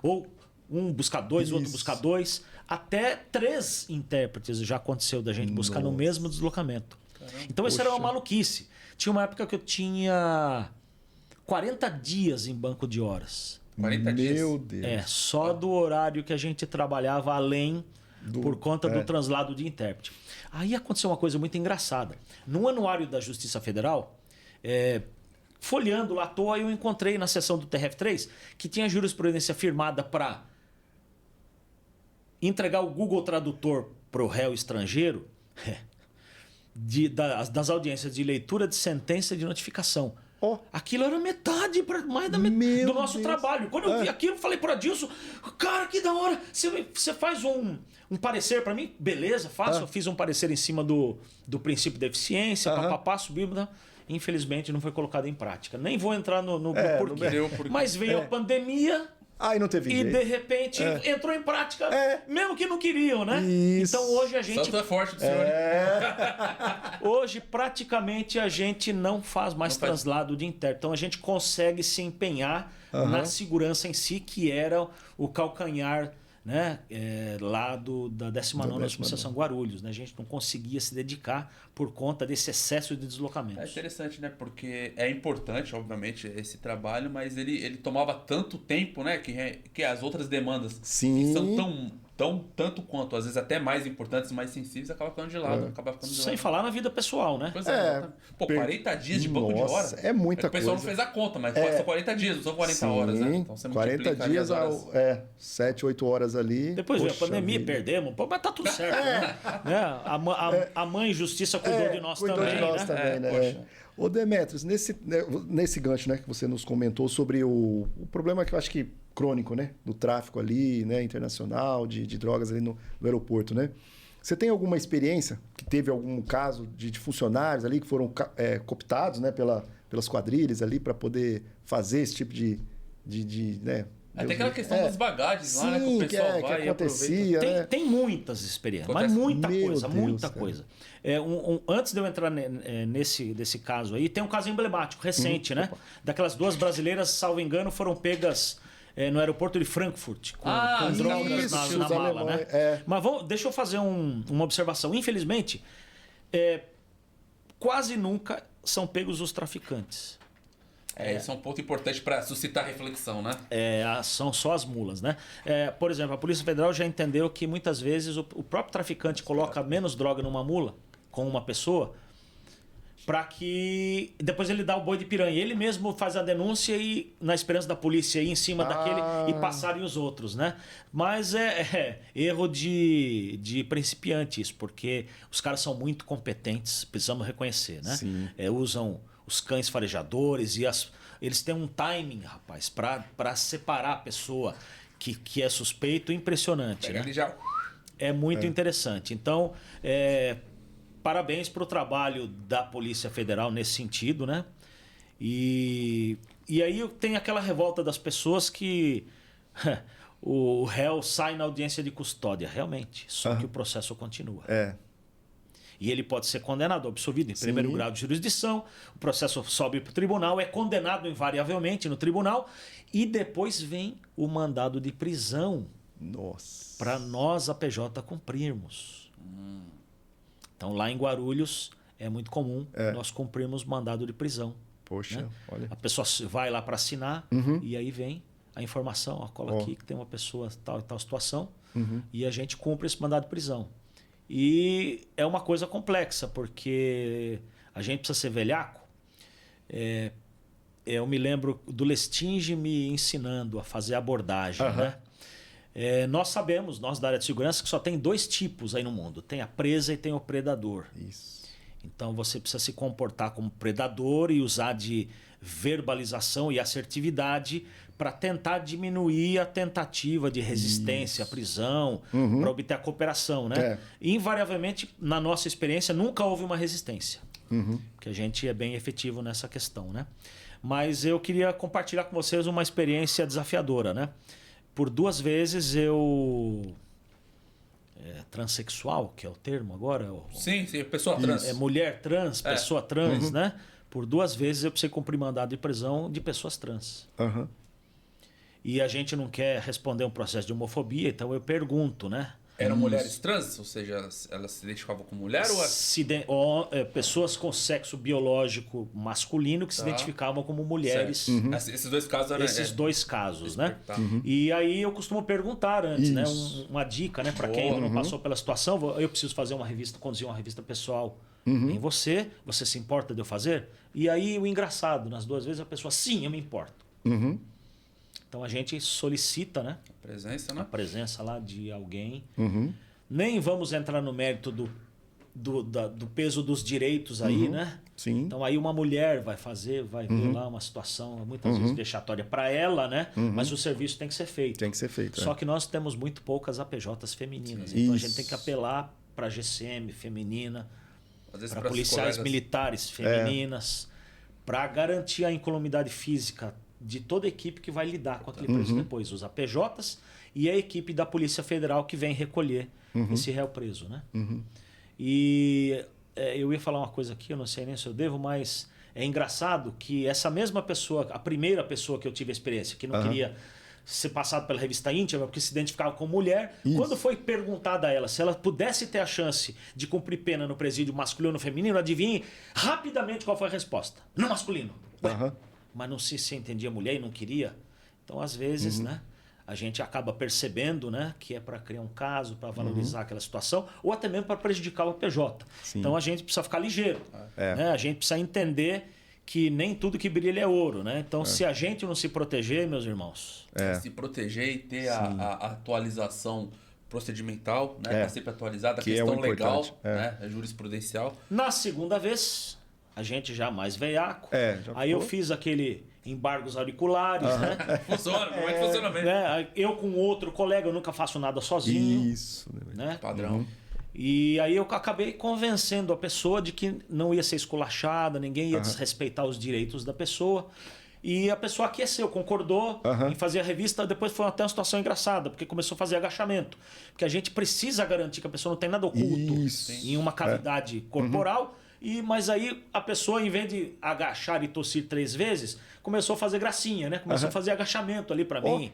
ou um buscar 2, outro buscar 2, até 3 intérpretes já aconteceu da gente buscar no mesmo deslocamento. Caramba, então isso era uma maluquice. Tinha uma época que eu tinha 40 dias em banco de horas. 40 dias? Meu Deus. Só do horário que a gente trabalhava além por conta do translado de intérprete. Aí aconteceu uma coisa muito engraçada. No Anuário da Justiça Federal, folheando lá à toa, eu encontrei na seção do TRF3 que tinha jurisprudência firmada para entregar o Google Tradutor para o réu estrangeiro das audiências de leitura de sentença e de notificação. Oh. Aquilo era metade, mais da metade do nosso trabalho. Quando eu vi aquilo, eu falei para Adilson, cara, que da hora, você faz um parecer para mim? Beleza, faço. Eu fiz um parecer em cima do princípio da eficiência, papapá, subimos, né? Infelizmente não foi colocado em prática. Nem vou entrar no porquê. Mas veio a pandemia... Aí não teve jeito. E de repente entrou em prática, mesmo que não queriam, né? Isso. Então hoje a gente... Santo é forte do senhor. Hoje praticamente a gente não faz mais translado de interno. Então a gente consegue se empenhar na segurança em si, que era o calcanhar, né? Lá da 19ª Subseção Guarulhos. Né? A gente não conseguia se dedicar por conta desse excesso de deslocamentos. É interessante, né? Porque é importante, obviamente, esse trabalho, mas ele tomava tanto tempo, né? Que as outras demandas que são tanto quanto, às vezes até mais importantes, mais sensíveis, acaba ficando de lado. Sem falar na vida pessoal, né? Pois é. Pô, 40 dias de banco de hora. É muita coisa. O pessoal não fez a conta, mas são 40 dias, não são 40 horas, né? Então você 40 dias, 7, 8 horas ali. Depois veio a pandemia, perdemos. Pô, mas tá tudo certo, né? A mãe Justiça cuidou de nós também. De nós também, né? Ô Demetrios, nesse gancho, né, que você nos comentou sobre o problema que eu acho que crônico, né, do tráfico ali, né, internacional, de drogas ali no aeroporto, né? Você tem alguma experiência que teve algum caso de funcionários ali que foram cooptados, né, pelas quadrilhas ali para poder fazer esse tipo de né? Tem aquela questão das bagagens lá, né? Que o pessoal vai que acontecia, e né? Tem muitas experiências, mas muita coisa. Antes de eu entrar nesse caso aí, tem um caso emblemático, recente, né? Daquelas 2 brasileiras, salvo engano, foram pegas no aeroporto de Frankfurt com drogas na mala, né? Mas deixa eu fazer uma observação. Infelizmente, quase nunca são pegos os traficantes. Isso é um ponto importante para suscitar reflexão, né? São só as mulas, né? Por exemplo, a Polícia Federal já entendeu que muitas vezes o próprio traficante coloca menos droga numa mula com uma pessoa para que depois ele dá o boi de piranha. Ele mesmo faz a denúncia e na esperança da polícia ir em cima daquele e passarem os outros, né? Mas é erro de principiante isso, porque os caras são muito competentes, precisamos reconhecer, né? Usam os cães farejadores eles têm um timing, rapaz, para separar a pessoa que é suspeito impressionante. Né? É muito interessante. Então, parabéns para o trabalho da Polícia Federal nesse sentido, né? E aí tem aquela revolta das pessoas que o réu sai na audiência de custódia, realmente, só que o processo continua. E ele pode ser condenado, absolvido em primeiro grau de jurisdição, o processo sobe para o tribunal, é condenado invariavelmente no tribunal e depois vem o mandado de prisão para nós, a PJ, cumprirmos. Então, lá em Guarulhos, é muito comum nós cumprirmos mandado de prisão. Poxa, né? Olha. A pessoa vai lá para assinar e aí vem a informação, cola aqui que tem uma pessoa tal e tal situação e a gente cumpre esse mandado de prisão. E é uma coisa complexa, porque a gente precisa ser velhaco. Eu me lembro do Lestinge me ensinando a fazer abordagem. Né? Nós sabemos, nós da área de segurança, que só tem 2 tipos aí no mundo. Tem a presa e tem o predador. Isso. Então você precisa se comportar como predador e usar de verbalização e assertividade para tentar diminuir a tentativa de resistência à prisão, para obter a cooperação. Né? Invariavelmente, na nossa experiência, nunca houve uma resistência. Porque a gente é bem efetivo nessa questão. Né? Mas eu queria compartilhar com vocês uma experiência desafiadora. Né? Por 2 vezes eu... transexual, que é o termo agora? Sim, pessoa trans. Mulher trans, pessoa trans, né? Por 2 vezes eu precisei cumprir mandado de prisão de pessoas trans. E a gente não quer responder um processo de homofobia, então eu pergunto, né? Eram mulheres trans? Ou seja, elas se identificavam como mulher ou... pessoas com sexo biológico masculino que se identificavam como mulheres. Esses 2 casos eram... Esses 2 casos, né? E aí eu costumo perguntar antes, né? Uma dica, né? Para quem ainda não passou pela situação, eu preciso fazer uma revista, conduzir uma revista pessoal em você se importa de eu fazer? E aí o engraçado, nas 2 vezes a pessoa, sim, eu me importo. Então a gente solicita, né? A presença lá de alguém. Nem vamos entrar no mérito do peso dos direitos aí, né? Sim. Então aí uma mulher vai ver lá uma situação muitas vezes vexatória para ela, né? Mas o serviço tem que ser feito. Tem que ser feito. Só que nós temos muito poucas APJs femininas. Então a gente tem que apelar para a GCM feminina, para policiais militares femininas, para garantir a incolumidade física de toda a equipe que vai lidar com aquele preso depois, os APJs e a equipe da Polícia Federal que vem recolher esse réu preso, né? E eu ia falar uma coisa aqui, eu não sei nem se eu devo, mas é engraçado que essa mesma pessoa, a primeira pessoa que eu tive a experiência, que não queria ser passado pela revista íntima, porque se identificava como mulher, quando foi perguntada a ela se ela pudesse ter a chance de cumprir pena no presídio masculino ou feminino, adivinhe rapidamente qual foi a resposta. No masculino. Ué, mas não se entendia mulher e não queria. Então, às vezes, né, a gente acaba percebendo, né, que é para criar um caso, para valorizar aquela situação, ou até mesmo para prejudicar o PJ. Sim. Então, a gente precisa ficar ligeiro. Né? A gente precisa entender que nem tudo que brilha é ouro, né? Então, se a gente não se proteger, meus irmãos... Se proteger e ter a atualização procedimental, né? Tá sempre atualizada, a questão legal, né? Jurisprudencial. Na segunda vez, a gente já mais veiaco. Aí eu fiz aquele embargos auriculares, né? Funciona, como é que funciona mesmo? Né? Eu com outro colega, eu nunca faço nada sozinho. Isso. Né? Padrão. E aí eu acabei convencendo a pessoa de que não ia ser esculachada, ninguém ia desrespeitar os direitos da pessoa. E a pessoa aqueceu, concordou em fazer a revista. Depois foi até uma situação engraçada, porque começou a fazer agachamento. Porque a gente precisa garantir que a pessoa não tem nada oculto em uma cavidade corporal. Mas aí a pessoa, em vez de agachar e tossir 3 vezes, começou a fazer gracinha, né? Começou a fazer agachamento ali para mim.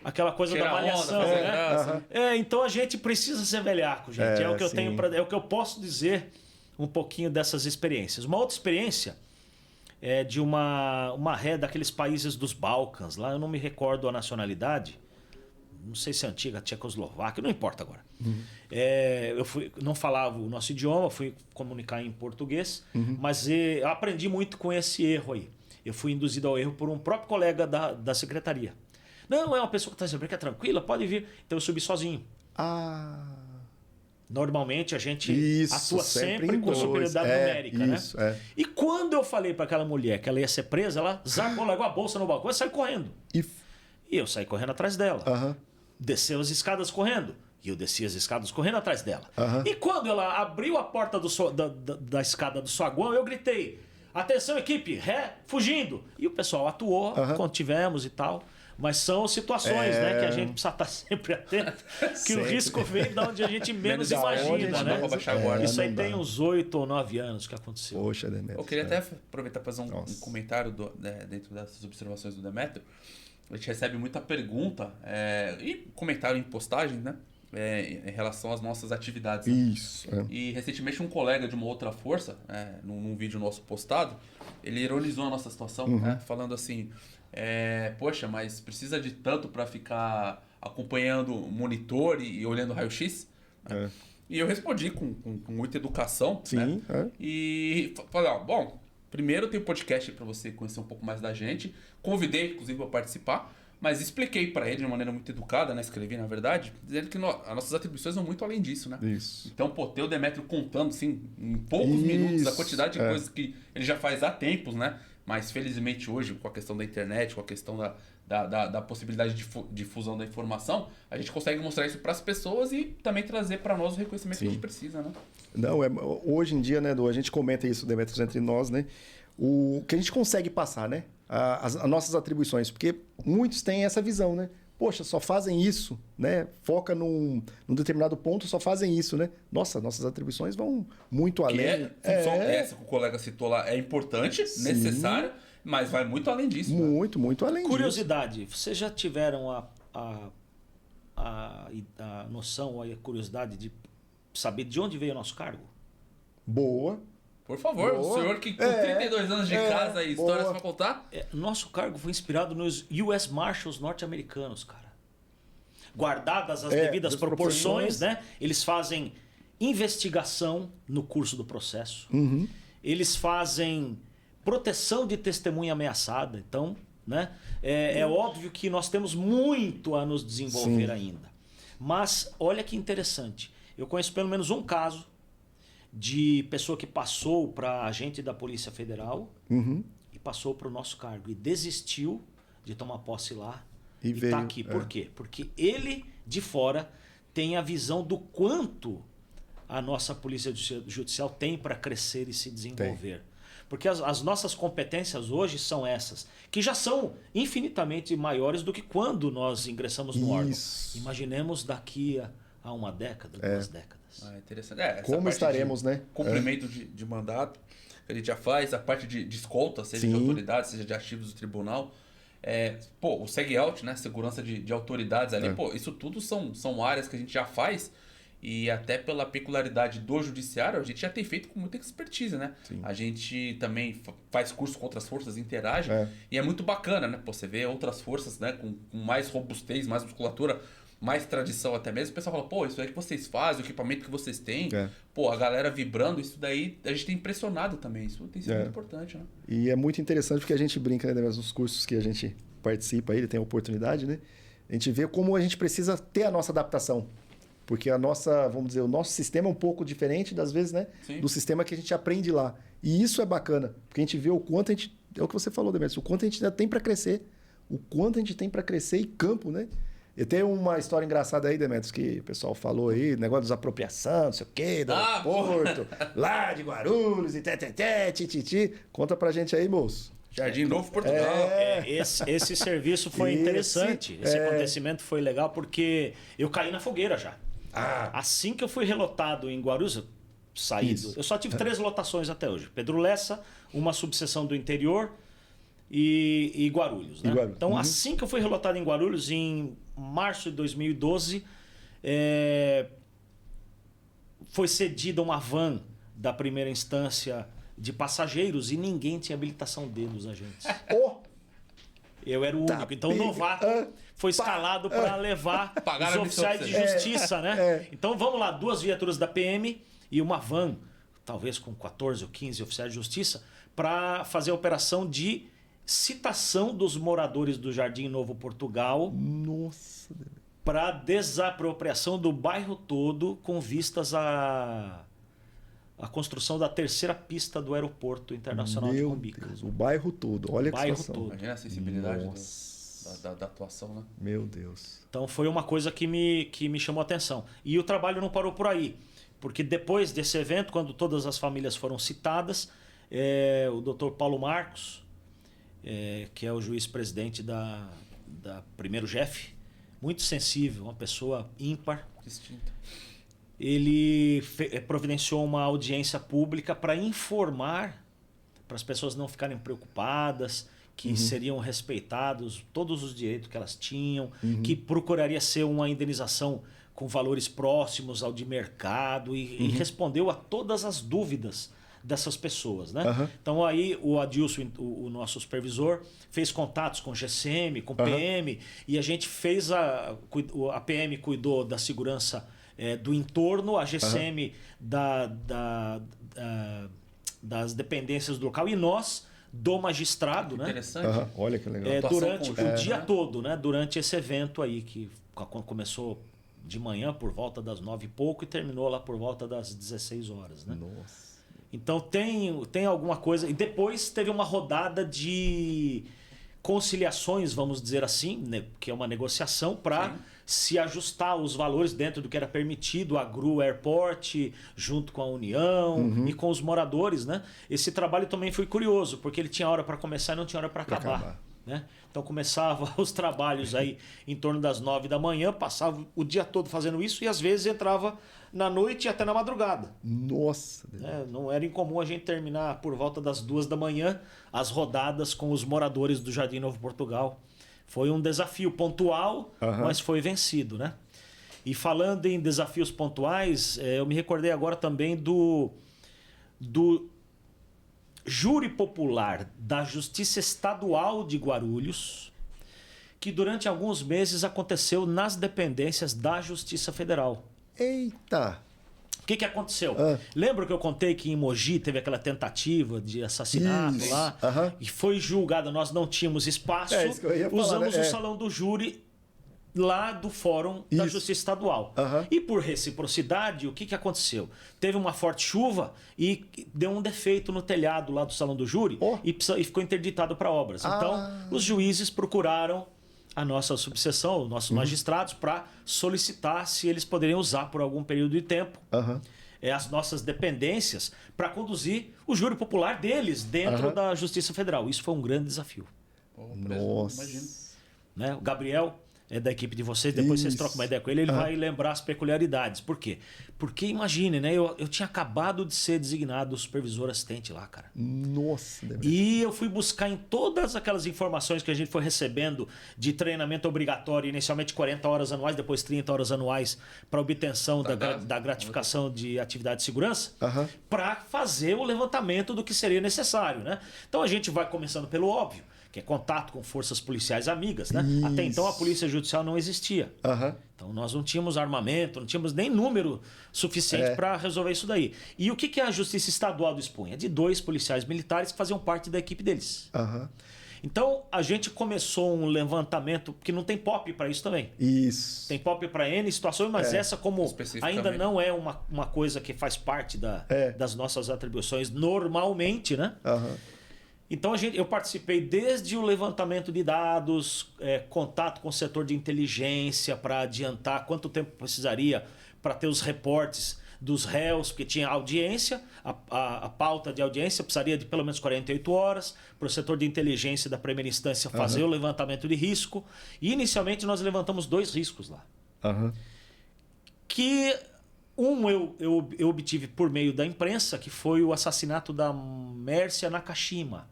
Aquela coisa da avaliação, né? Então a gente precisa ser velhaco, gente. É o que eu tenho é o que eu posso dizer um pouquinho dessas experiências. Uma outra experiência é de uma ré daqueles países dos Balcãs, lá eu não me recordo a nacionalidade. Não sei se é antiga, Tchecoslováquia, não importa agora. Eu não falava o nosso idioma, fui comunicar em português, mas eu aprendi muito com esse erro aí. Eu fui induzido ao erro por um próprio colega da secretaria. Não, é uma pessoa que está sempre é tranquila, pode vir. Então eu subi sozinho. Normalmente a gente atua sempre com superioridade numérica, né? E quando eu falei para aquela mulher que ela ia ser presa, ela largou a bolsa no balcão e saiu correndo. E eu saí correndo atrás dela. Desceu as escadas correndo. E eu desci as escadas correndo atrás dela. E quando ela abriu a porta da escada do saguão, eu gritei: atenção, equipe, ré, fugindo. E o pessoal atuou, contivemos e tal. Mas são situações, né, que a gente precisa estar sempre atento, que o risco vem de onde a gente menos imagina, né? Isso aí tem uns 8 ou 9 anos que aconteceu. Poxa, Demetrio. Eu queria até aproveitar para fazer um comentário dentro dessas observações do Demetrio. A gente recebe muita pergunta e comentário em postagem, né? Em relação às nossas atividades. Isso. E recentemente um colega de uma outra força, num vídeo nosso postado, ele ironizou a nossa situação, né? Falando assim: poxa, mas precisa de tanto para ficar acompanhando o monitor e olhando o raio-x? E eu respondi com muita educação. Sim. Né? E falei: bom, primeiro tem um podcast para você conhecer um pouco mais da gente. Convidei, inclusive, para participar. Mas expliquei para ele de uma maneira muito educada, né? Escrevi, na verdade, dizendo que as nossas atribuições vão muito além disso, né? Isso. Então, ter o Demetrio contando, assim, em poucos minutos, a quantidade de coisas que ele já faz há tempos, né? Mas, felizmente, hoje, com a questão da internet, com a questão da possibilidade de difusão da informação, a gente consegue mostrar isso para as pessoas e também trazer para nós o reconhecimento que a gente precisa, né? Não, hoje em dia, né, a gente comenta isso, Demetrio, entre nós, né? O que a gente consegue passar, né? As nossas atribuições, porque muitos têm essa visão, né? Poxa, só fazem isso, né? Foca num determinado ponto, só fazem isso, né? Nossa, nossas atribuições vão muito além. Essa que o colega citou lá é importante, necessária, mas vai muito além disso. Muito, muito além disso. Curiosidade, vocês já tiveram a noção ou a curiosidade de saber de onde veio o nosso cargo? Boa. Por favor, o senhor que com 32 anos de casa e histórias para contar. Nosso cargo foi inspirado nos US Marshals norte-americanos, cara. Guardadas as devidas proporções, né? Eles fazem investigação no curso do processo. Uhum. Eles fazem proteção de testemunha ameaçada. Então, né, é óbvio que nós temos muito a nos desenvolver ainda. Mas olha que interessante. Eu conheço pelo menos um caso de pessoa que passou para agente da Polícia Federal e passou para o nosso cargo e desistiu de tomar posse lá e está aqui. Por quê? Porque ele, de fora, tem a visão do quanto a nossa Polícia Judicial tem para crescer e se desenvolver. Porque as nossas competências hoje são essas, que já são infinitamente maiores do que quando nós ingressamos no órgão. Imaginemos daqui a uma década, 2 décadas. Interessante. Como estaremos, né? Cumprimento de mandato, que a gente já faz, a parte de escolta, seja de autoridades, seja de ativos do tribunal. O SegOut, né? Segurança de autoridades ali, isso tudo são áreas que a gente já faz. E até pela peculiaridade do judiciário, a gente já tem feito com muita expertise, né? Sim. A gente também faz curso com outras forças, interage. E é muito bacana, né? Você vê outras forças, né? Com mais robustez, mais musculatura, mais tradição até mesmo. O pessoal fala, isso aí que vocês fazem, o equipamento que vocês têm. A galera vibrando, isso daí a gente tem impressionado também. Isso tem sido muito importante, né? E é muito interessante porque a gente brinca, né? Nos cursos que a gente participa aí, tem a oportunidade, né? A gente vê como a gente precisa ter a nossa adaptação. Porque o nosso sistema é um pouco diferente, das vezes, né? Do sistema que a gente aprende lá. E isso é bacana, porque a gente vê o quanto a gente... É o que você falou, Demetrios, o quanto a gente ainda tem para crescer. O quanto a gente tem para crescer em campo, né? E tem uma história engraçada aí, Demetrios, que o pessoal falou aí, negócio dos apropriação, não sei o quê, do aeroporto, lá de Guarulhos, e tititi. Conta pra gente aí, moço. Jardim Novo, Portugal. Esse serviço foi interessante. Esse acontecimento foi legal porque eu caí na fogueira já. Assim que eu fui relotado em Guarulhos, eu só tive 3 lotações até hoje. Pedro Lessa, uma subseção do interior e Guarulhos. Né? Então, assim que eu fui relotado em Guarulhos, em março de 2012, foi cedida uma van da primeira instância de passageiros e ninguém tinha habilitação D dos agentes. Eu era o único. Então o novato foi escalado para levar os oficiais de justiça, né? Então vamos lá, 2 viaturas da PM e uma van, talvez com 14 ou 15 oficiais de justiça, para fazer a operação de citação dos moradores do Jardim Novo Portugal. Nossa! Para desapropriação do bairro todo com vistas à construção da 3ª pista do Aeroporto Internacional de Cumbica. Deus, o bairro todo. Olha que situação. Todo. Imagina a sensibilidade da atuação, né? Meu Deus. Então foi uma coisa que me chamou a atenção. E o trabalho não parou por aí. Porque depois desse evento, quando todas as famílias foram citadas, o Dr. Paulo Marcos, que é o juiz-presidente da Primeiro GEF, muito sensível, uma pessoa ímpar. Distinta. Ele providenciou uma audiência pública para informar, para as pessoas não ficarem preocupadas, que seriam respeitados todos os direitos que elas tinham, que procuraria ser uma indenização com valores próximos ao de mercado e respondeu a todas as dúvidas dessas pessoas, né? Então aí o Adilson, o nosso supervisor, fez contatos com GCM, com PM e a gente fez a PM cuidou da segurança do entorno, a GCM das dependências do local e nós do magistrado, né? Interessante. Olha que legal. Durante o dia todo, né? Durante esse evento aí que começou de manhã por volta das 9 e pouco e terminou lá por volta das 16 horas, né? Nossa. Então tem alguma coisa. E depois teve uma rodada de conciliações, vamos dizer assim, né? Que é uma negociação para se ajustar os valores dentro do que era permitido, a GRU Airport, junto com a União e com os moradores, né? Esse trabalho também foi curioso, porque ele tinha hora para começar e não tinha hora para acabar. Né? Então começava os trabalhos aí em torno das 9 da manhã, passava o dia todo fazendo isso e às vezes entrava na noite e até na madrugada. Nossa! Não era incomum a gente terminar por volta das 2 da manhã as rodadas com os moradores do Jardim Novo Portugal. Foi um desafio pontual, mas foi vencido, né? E falando em desafios pontuais, eu me recordei agora também do Júri Popular da Justiça Estadual de Guarulhos, que durante alguns meses aconteceu nas dependências da Justiça Federal. Eita! que aconteceu? Lembra que eu contei que em Mogi teve aquela tentativa de assassinato lá? E foi julgado, nós não tínhamos espaço, isso que eu ia falar, usamos né? o salão do júri lá do Fórum da Justiça Estadual. E por reciprocidade, o que aconteceu? Teve uma forte chuva e deu um defeito no telhado lá do salão do júri e ficou interditado para obras. Então, os juízes procuraram a nossa subseção, os nossos magistrados, para solicitar se eles poderiam usar por algum período de tempo as nossas dependências para conduzir o júri popular deles dentro da Justiça Federal. Isso foi um grande desafio. Nossa. Imagina. Né? O Gabriel é da equipe de vocês, depois vocês trocam uma ideia com ele, ele vai lembrar as peculiaridades. Por quê? Porque imagine, né? Eu tinha acabado de ser designado supervisor assistente lá, cara. Nossa. E eu fui buscar em todas aquelas informações que a gente foi recebendo de treinamento obrigatório, inicialmente 40 horas anuais, depois 30 horas anuais, para obtenção da gratificação de atividade de segurança, para fazer o levantamento do que seria necessário, né? Então a gente vai começando pelo óbvio, que é contato com forças policiais amigas, né? Até então a polícia judicial não existia. Então nós não tínhamos armamento, não tínhamos nem número suficiente para resolver isso daí. E o que a Justiça Estadual dispunha? De 2 policiais militares que faziam parte da equipe deles. Então a gente começou um levantamento, porque não tem POP para isso também. Isso. Tem POP para N situações, mas essa como ainda não é uma coisa que faz parte das nossas atribuições normalmente, né? Então eu participei desde o levantamento de dados, contato com o setor de inteligência para adiantar quanto tempo precisaria para ter os reportes dos réus, porque tinha audiência, a pauta de audiência precisaria de pelo menos 48 horas, para o setor de inteligência da primeira instância fazer o levantamento de risco. E inicialmente nós levantamos 2 riscos lá. Que eu obtive por meio da imprensa, que foi o assassinato da Mércia Nakashima,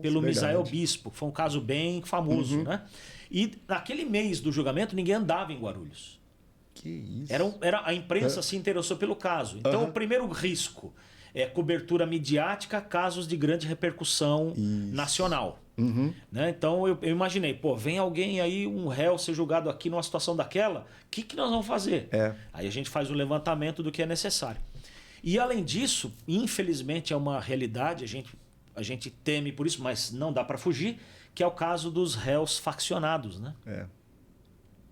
pelo Misael Bispo. Foi um caso bem famoso, né? E naquele mês do julgamento, ninguém andava em Guarulhos. Que isso? A imprensa se interessou pelo caso. Então, o primeiro risco é cobertura midiática, casos de grande repercussão nacional. Né? Então eu imaginei, vem alguém aí, um réu ser julgado aqui numa situação daquela, o que nós vamos fazer? Aí a gente faz o levantamento do que é necessário. E além disso, infelizmente é uma realidade, a gente teme por isso, mas não dá para fugir, que é o caso dos réus faccionados, né?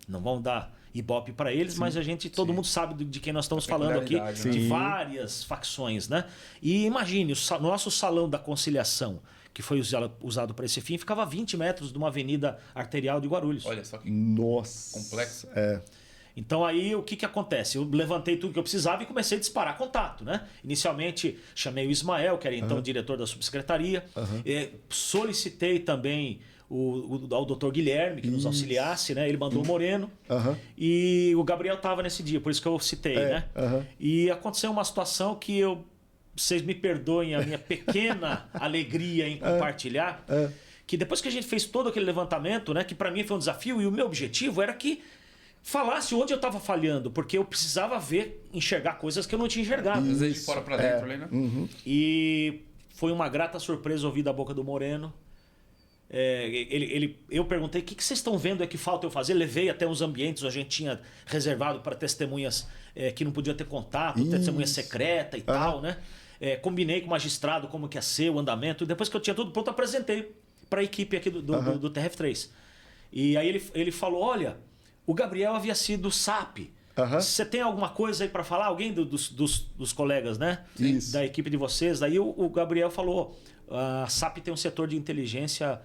Não vão dar ibope para eles, mas todo mundo sabe de quem nós estamos falando aqui, de várias facções, né? E imagine, o nosso salão da conciliação, que foi usado para esse fim, ficava a 20 metros de uma avenida arterial de Guarulhos. Olha só que complexo. Então aí o que acontece? Eu levantei tudo que eu precisava e comecei a disparar contato, né? Inicialmente chamei o Ismael, que era então diretor da subsecretaria, solicitei também ao doutor Guilherme que nos auxiliasse, né? Ele mandou o Moreno e o Gabriel estava nesse dia, por isso que eu citei, né? E aconteceu uma situação que vocês me perdoem a minha pequena alegria em compartilhar, que depois que a gente fez todo aquele levantamento, né, que para mim foi um desafio, e o meu objetivo era que falasse onde eu estava falhando, porque eu precisava enxergar coisas que eu não tinha enxergado. Às vezes de fora para dentro ali, né? E foi uma grata surpresa ouvir da boca do Moreno. Eu perguntei o que vocês estão vendo que falta eu fazer. Levei até uns ambientes onde a gente tinha reservado para testemunhas que não podiam ter contato, testemunha secreta e tal, né? Combinei com o magistrado como que ia ser o andamento. E depois que eu tinha tudo pronto, apresentei para a equipe aqui do TRF3. E aí ele falou, olha, o Gabriel havia sido SAP. Você tem alguma coisa aí para falar? Alguém dos colegas, né? Da equipe de vocês. Daí o Gabriel falou, a SAP tem um setor de inteligência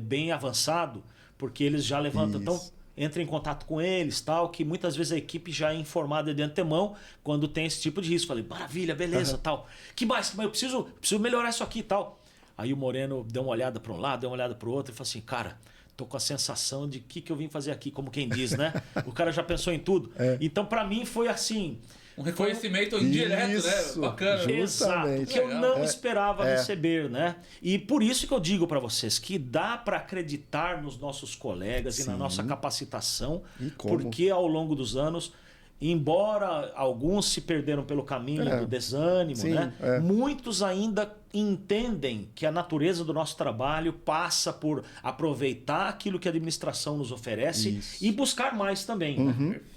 bem avançado, porque eles já levantam... Então, entre em contato com eles, tal, que muitas vezes a equipe já é informada de antemão quando tem esse tipo de risco. Falei, maravilha, beleza, tal. Que mais? Mas eu preciso melhorar isso aqui e tal. Aí o Moreno deu uma olhada para um lado, deu uma olhada para o outro e falou assim, cara, tô com a sensação de que eu vim fazer aqui, como quem diz, né? O cara já pensou em tudo. Então, para mim, foi assim... Um reconhecimento indireto, né? Bacana. Exato, que eu não esperava receber, né? E por isso que eu digo para vocês que dá para acreditar nos nossos colegas e na nossa capacitação, porque ao longo dos anos, embora alguns se perderam pelo caminho do desânimo, né? Muitos ainda entendem que a natureza do nosso trabalho passa por aproveitar aquilo que a administração nos oferece e buscar mais também.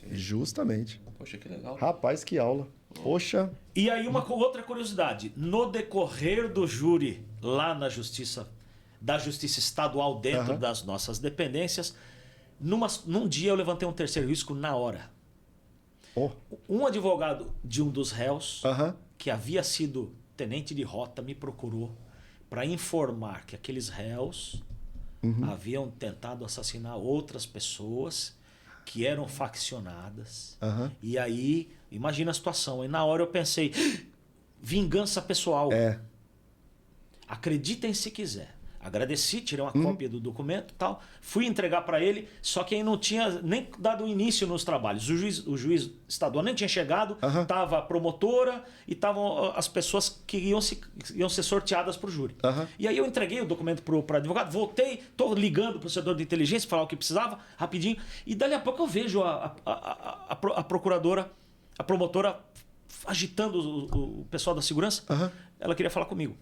Justamente. Poxa, que legal. Rapaz, que aula. Poxa. E aí outra curiosidade. No decorrer do júri lá na Justiça Estadual dentro das nossas dependências, num dia eu levantei um terceiro risco na hora. Um advogado de um dos réus, que havia sido tenente de rota, me procurou para informar que aqueles réus haviam tentado assassinar outras pessoas que eram faccionadas. E aí, imagina a situação. E na hora eu pensei, vingança pessoal. Acreditem se quiser. Agradeci, tirei uma cópia do documento e tal. Fui entregar para ele, só que aí não tinha nem dado início nos trabalhos. O juiz estadual nem tinha chegado, estava a promotora e estavam as pessoas que iam ser sorteadas para o júri. E aí eu entreguei o documento para o advogado, voltei, estou ligando para o setor de inteligência, falar o que precisava, rapidinho. E dali a pouco eu vejo a procuradora, a promotora agitando o pessoal da segurança. Ela queria falar comigo.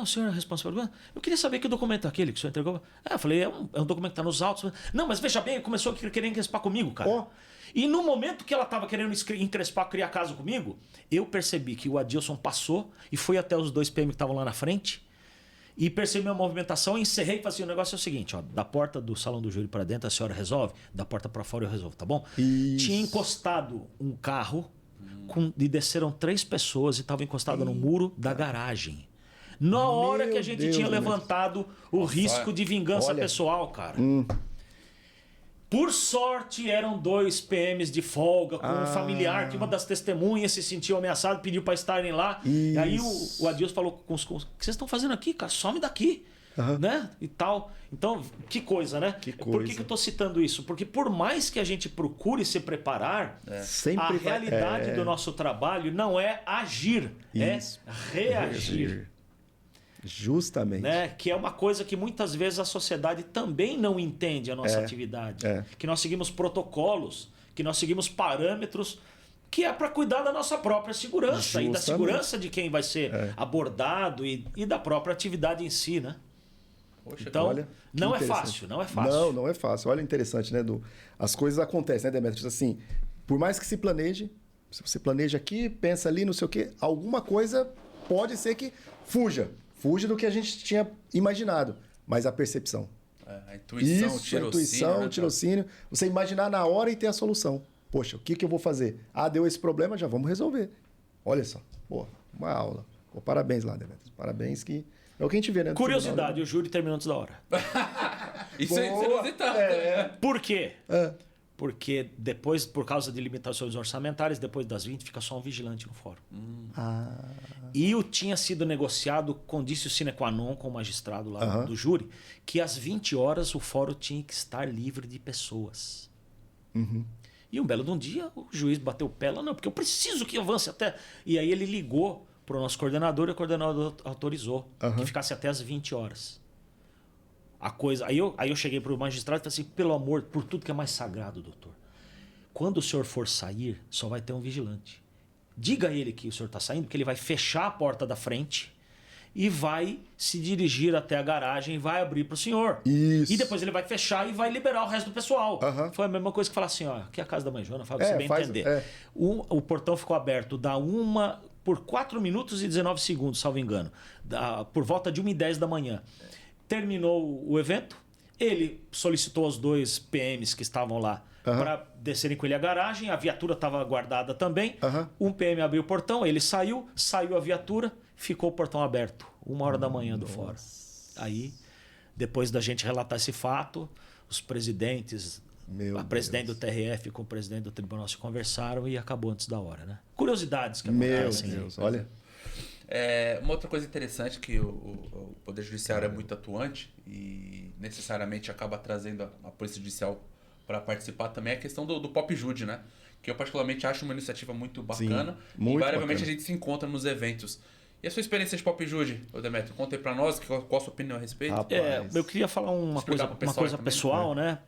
O senhor é responsável? Eu queria saber que documento é aquele que o senhor entregou. Eu falei, é um documento que está nos autos. Não, mas veja bem, ele começou a querer encrespar comigo, cara. E no momento que ela estava querendo encrespar, criar caso comigo, eu percebi que o Adilson passou e foi até os 2 PM que estavam lá na frente e percebi a movimentação, encerrei e falei assim, o negócio é o seguinte, da porta do salão do júri para dentro a senhora resolve, da porta para fora eu resolvo, tá bom? Isso. Tinha encostado um carro e desceram 3 pessoas e estavam encostadas no muro da garagem. Na hora que a gente tinha levantado o risco de vingança pessoal, cara. Por sorte, eram 2 PMs de folga com um familiar que uma das testemunhas se sentiu ameaçado, pediu para estarem lá. E aí o Adilson falou com os... O que vocês estão fazendo aqui, cara? Some daqui. Né? E tal. Então, que coisa, né? Por que eu estou citando isso? Porque por mais que a gente procure se preparar, a realidade do nosso trabalho não é agir, é reagir. Justamente. Né? Que é uma coisa que muitas vezes a sociedade também não entende a nossa atividade. Que nós seguimos protocolos, que nós seguimos parâmetros, que é para cuidar da nossa própria segurança. Justamente. E da segurança de quem vai ser abordado e da própria atividade em si, né? Poxa, então, olha, não é fácil, não é fácil. Não é fácil. Olha, interessante, né? As coisas acontecem, né, Demetrios? Assim, por mais que se planeje, se você planeja aqui, pensa ali, não sei o quê, alguma coisa pode ser que fuja do que a gente tinha imaginado. Mas a percepção. A intuição, o tirocínio. Você imaginar na hora e ter a solução. Poxa, o que eu vou fazer? Deu esse problema, já vamos resolver. Olha só. Uma aula. Parabéns lá, Demetrios. Parabéns que... É o que a gente vê, né? Curiosidade, o júri terminou antes da hora. Isso é inusitado. Por quê? Porque depois, por causa de limitações orçamentárias, depois das 20 fica só um vigilante no fórum. E tinha sido negociado condício sine qua non com o magistrado lá do júri, que às 20 horas o fórum tinha que estar livre de pessoas. E um belo de um dia o juiz bateu o pé lá, não, porque eu preciso que avance até... E aí ele ligou para o nosso coordenador e o coordenador autorizou que ficasse até às 20 horas. Aí eu cheguei para o magistrado e falei assim, pelo amor, por tudo que é mais sagrado, doutor, quando o senhor for sair, só vai ter um vigilante. Diga a ele que o senhor está saindo, que ele vai fechar a porta da frente e vai se dirigir até a garagem e vai abrir para o senhor. Isso. E depois ele vai fechar e vai liberar o resto do pessoal. Foi a mesma coisa que falar assim, aqui é a casa da mãe Joana, fala para você bem entender. O portão ficou aberto por 4 minutos e 19 segundos, salvo engano, por volta de 1h10 da manhã. Terminou o evento, ele solicitou aos 2 PMs que estavam lá para descerem com ele a garagem, a viatura estava guardada também. Um PM abriu o portão, ele saiu a viatura, ficou o portão aberto, 1h da manhã do fórum. Aí, depois da gente relatar esse fato, os presidentes, a presidente do TRF com o presidente do tribunal se conversaram e acabou antes da hora, né? Curiosidades que acontecem. Meu Deus, olha... uma outra coisa interessante que o Poder Judiciário é muito atuante e necessariamente acaba trazendo a Polícia Judicial para participar também é a questão do Pop Jude, né? Que eu particularmente acho uma iniciativa muito bacana. Sim, muito invariavelmente bacana. A gente se encontra nos eventos. E a sua experiência de Pop Jude, Demetrio? Conta aí para nós qual a sua opinião a respeito. Eu queria falar uma coisa pessoal, né?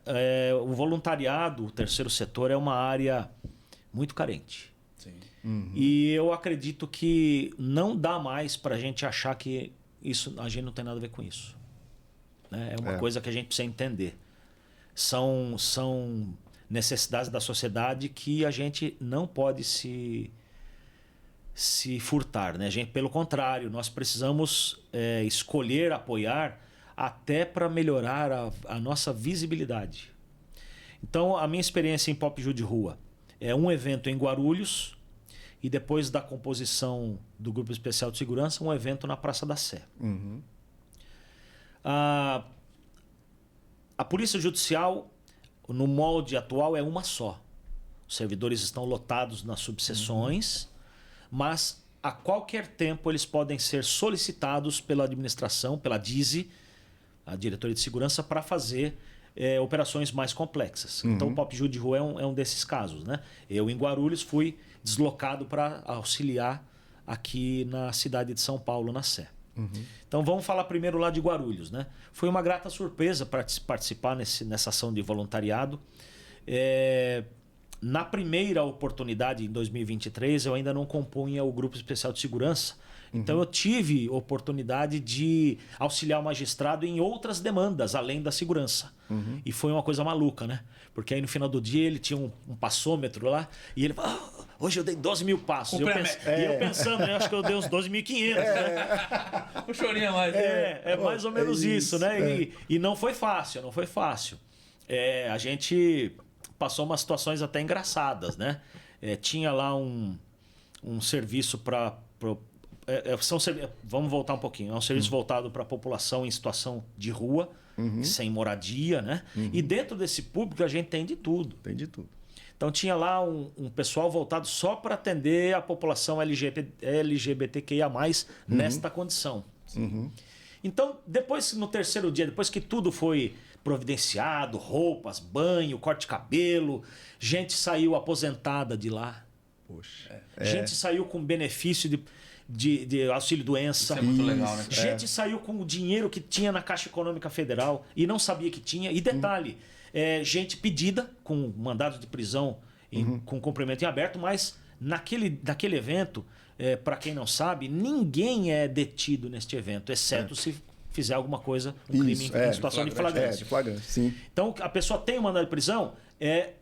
O voluntariado, o terceiro setor, é uma área muito carente. Sim. E eu acredito que não dá mais para a gente achar que a gente não tem nada a ver com isso. Né? É uma coisa que a gente precisa entender. necessidades da sociedade que a gente não pode se furtar, né? Pelo contrário, nós precisamos escolher apoiar até para melhorar a nossa visibilidade. Então, a minha experiência em Pop Ju de Rua é um evento em Guarulhos e depois da composição do Grupo Especial de Segurança, um evento na Praça da Sé. Uhum. A Polícia Judicial, no molde atual, é uma só. Os servidores estão lotados nas subseções, mas a qualquer tempo eles podem ser solicitados pela administração, pela DISE, a Diretoria de Segurança, para fazer operações mais complexas. Então o Pop Ju de Rua é um desses casos, né? Eu, em Guarulhos, fui deslocado para auxiliar aqui na cidade de São Paulo, na Sé. Então vamos falar primeiro lá de Guarulhos, né? Foi uma grata surpresa participar nessa ação de voluntariado. Na primeira oportunidade, em 2023, eu ainda não compunha o Grupo Especial de Segurança. Então eu tive oportunidade de auxiliar o magistrado em outras demandas, além da segurança. E foi uma coisa maluca, né? Porque aí no final do dia ele tinha um passômetro lá e ele falou, hoje eu dei 12 mil passos. E eu pensando, eu acho que eu dei uns 12.500, né? Um chorinho a mais. É mais ou menos isso, né? E não foi fácil, não foi fácil. A gente passou umas situações até engraçadas, né? Tinha lá um serviço para... Vamos voltar um pouquinho. É um serviço voltado para a população em situação de rua, sem moradia, né? E dentro desse público a gente tem de tudo. Tem de tudo. Então tinha lá um pessoal voltado só para atender a população LGBTQIA+, nesta condição. Então, depois, no terceiro dia, depois que tudo foi providenciado, roupas, banho, corte de cabelo, gente saiu aposentada de lá. Poxa. Gente saiu com benefício de auxílio-doença. Isso é muito legal, né? Gente saiu com o dinheiro que tinha na Caixa Econômica Federal e não sabia que tinha. E detalhe, gente pedida com mandados de prisão com cumprimento em aberto, mas naquele evento, para quem não sabe, ninguém é detido neste evento, exceto se fizer alguma coisa, um crime em situação de flagrância. De flagrância, sim. Então, a pessoa tem um mandado de prisão, é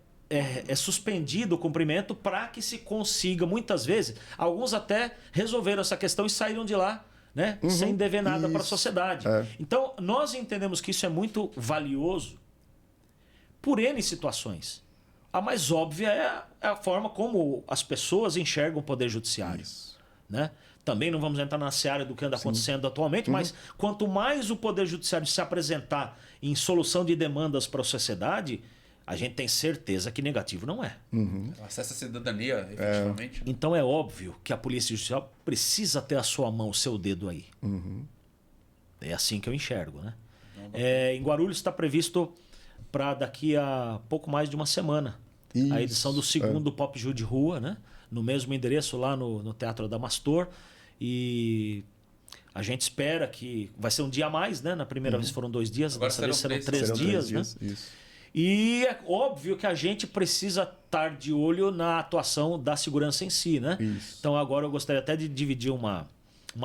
suspendido o cumprimento para que se consiga, muitas vezes, alguns até resolveram essa questão e saíram de lá, né, sem dever nada para a sociedade. Então, nós entendemos que isso é muito valioso por N situações. A mais óbvia é a forma como as pessoas enxergam o Poder Judiciário. Né? Também não vamos entrar na seara do que anda acontecendo atualmente, mas quanto mais o Poder Judiciário se apresentar em solução de demandas para a sociedade, a gente tem certeza que negativo não é. Acesso à cidadania, efetivamente. Então é óbvio que a Polícia Judicial precisa ter a sua mão, o seu dedo aí. É assim que eu enxergo, né? Em Guarulhos está previsto para daqui a pouco mais de uma semana a edição do segundo Pop Ju de Rua, né? No mesmo endereço lá no Teatro Adamastor. E a gente espera que vai ser um dia a mais, né? Na primeira vez foram 2 dias, dessa vez serão 3 dias, né? Isso. E é óbvio que a gente precisa estar de olho na atuação da segurança em si, né? Então agora eu gostaria até de dividir uma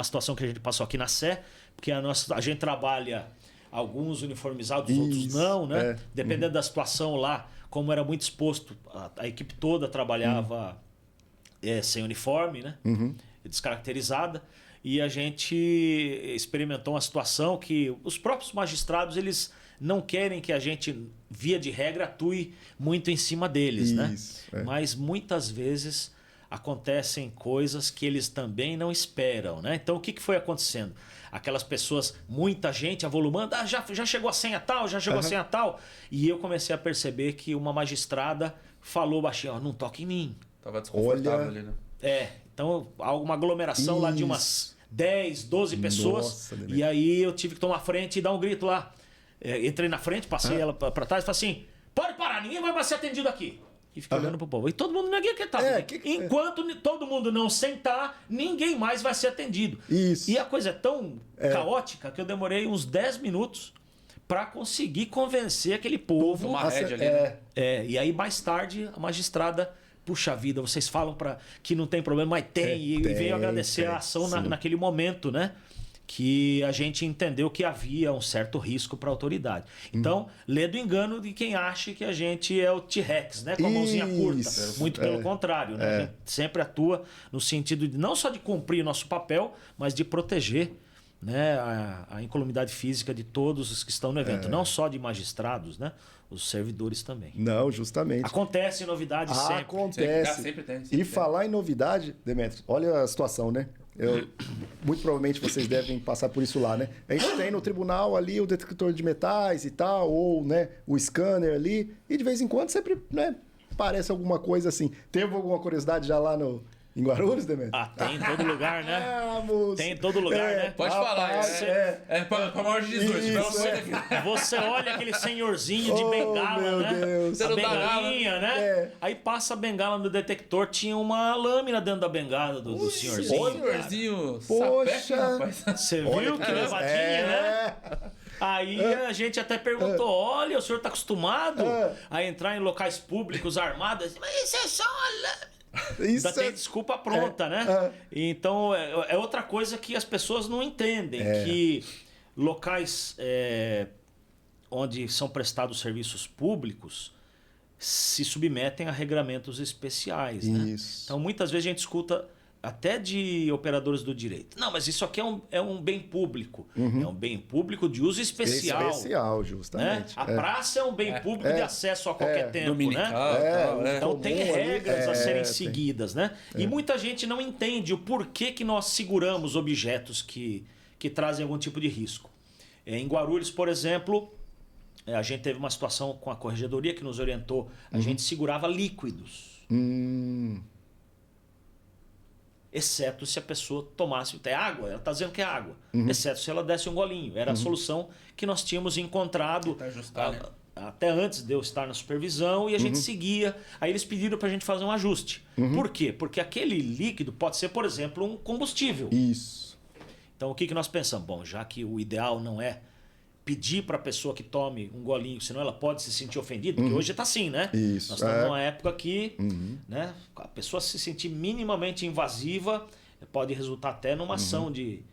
situação que a gente passou aqui na Sé, porque a gente trabalha alguns uniformizados, outros não, né? Dependendo da situação lá, como era muito exposto, a equipe toda trabalhava sem uniforme, né? Descaracterizada. E a gente experimentou uma situação que os próprios magistrados, eles não querem que a gente, via de regra, atue muito em cima deles, né? Mas muitas vezes acontecem coisas que eles também não esperam, né? Então o que foi acontecendo? Aquelas pessoas, muita gente avolumando, já chegou a senha tal, já chegou a senha tal. E eu comecei a perceber que uma magistrada falou baixinho, não toca em mim. Tava desconfortável ali, né? Então uma aglomeração lá de umas 10, 12 pessoas. Nossa, e aí eu tive que tomar frente e dar um grito lá. Entrei na frente, passei ela para trás e falei assim, pode parar, ninguém vai mais ser atendido aqui. E fiquei olhando pro povo. E todo mundo ninguém quer estar. Enquanto todo mundo não sentar, ninguém mais vai ser atendido. E a coisa é tão caótica que eu demorei uns 10 minutos para conseguir convencer aquele povo. Uma rédea ali, né? E aí mais tarde a magistrada, puxa vida, vocês falam que não tem problema, mas tem. E veio agradecer a ação naquele momento, né? que a gente entendeu que havia um certo risco para a autoridade. Então, lê do engano de quem acha que a gente é o T-Rex, né? Com a mãozinha curta. Muito pelo contrário, né? A gente sempre atua no sentido de não só de cumprir o nosso papel, mas de proteger, né, a incolumidade física de todos os que estão no evento. Não só de magistrados, né? Os servidores também. Não, justamente. Acontece novidade sempre. Acontece. Sempre tem. E falar em novidade, Demetrio, olha a situação, né? Muito provavelmente vocês devem passar por isso lá, né? A gente tem no tribunal ali o detector de metais e tal, ou, né, o scanner ali, e de vez em quando sempre, né, parece alguma coisa assim. Teve alguma curiosidade já lá em Guarulhos, Demetrio? Tem em todo lugar, né? Moço. Tem em todo lugar, né? Pode falar, pra maior de 18. Você olha aquele senhorzinho de bengala, meu né? Deus. A bengalinha, né? Aí passa a bengala no detector, tinha uma lâmina dentro da bengala do senhorzinho. O senhorzinho, Poxa. sapeca, rapaz. Você viu que levadinha, né? Aí a gente até perguntou, olha, o senhor tá acostumado a entrar em locais públicos armados? Mas isso é só uma lâmina. Ainda tem desculpa pronta, né? Então, é outra coisa que as pessoas não entendem, que locais onde são prestados serviços públicos se submetem a regramentos especiais, né? Então, muitas vezes a gente escuta até de operadores do direito. Não, mas isso aqui é um bem público. É um bem público de uso especial. Especial, justamente. Né? A praça é um bem público de acesso a qualquer tempo, Dominical, né? Então tem regras a serem seguidas, seguidas, né? E muita gente não entende o porquê que nós seguramos objetos que trazem algum tipo de risco. Em Guarulhos, por exemplo, a gente teve uma situação com a corregedoria que nos orientou. A gente segurava líquidos. Exceto se a pessoa tomasse até água. Ela está dizendo que é água. Exceto se ela desse um golinho. Era a solução que nós tínhamos encontrado até antes de eu estar na supervisão, e a gente seguia. Aí eles pediram para a gente fazer um ajuste. Por quê? Porque aquele líquido pode ser, por exemplo, um combustível. Isso. Então o que nós pensamos? Bom, já que o ideal não é pedir para a pessoa que tome um golinho, senão ela pode se sentir ofendida, porque hoje está assim, né? Isso, nós estamos numa época que né, a pessoa se sentir minimamente invasiva pode resultar até numa ação de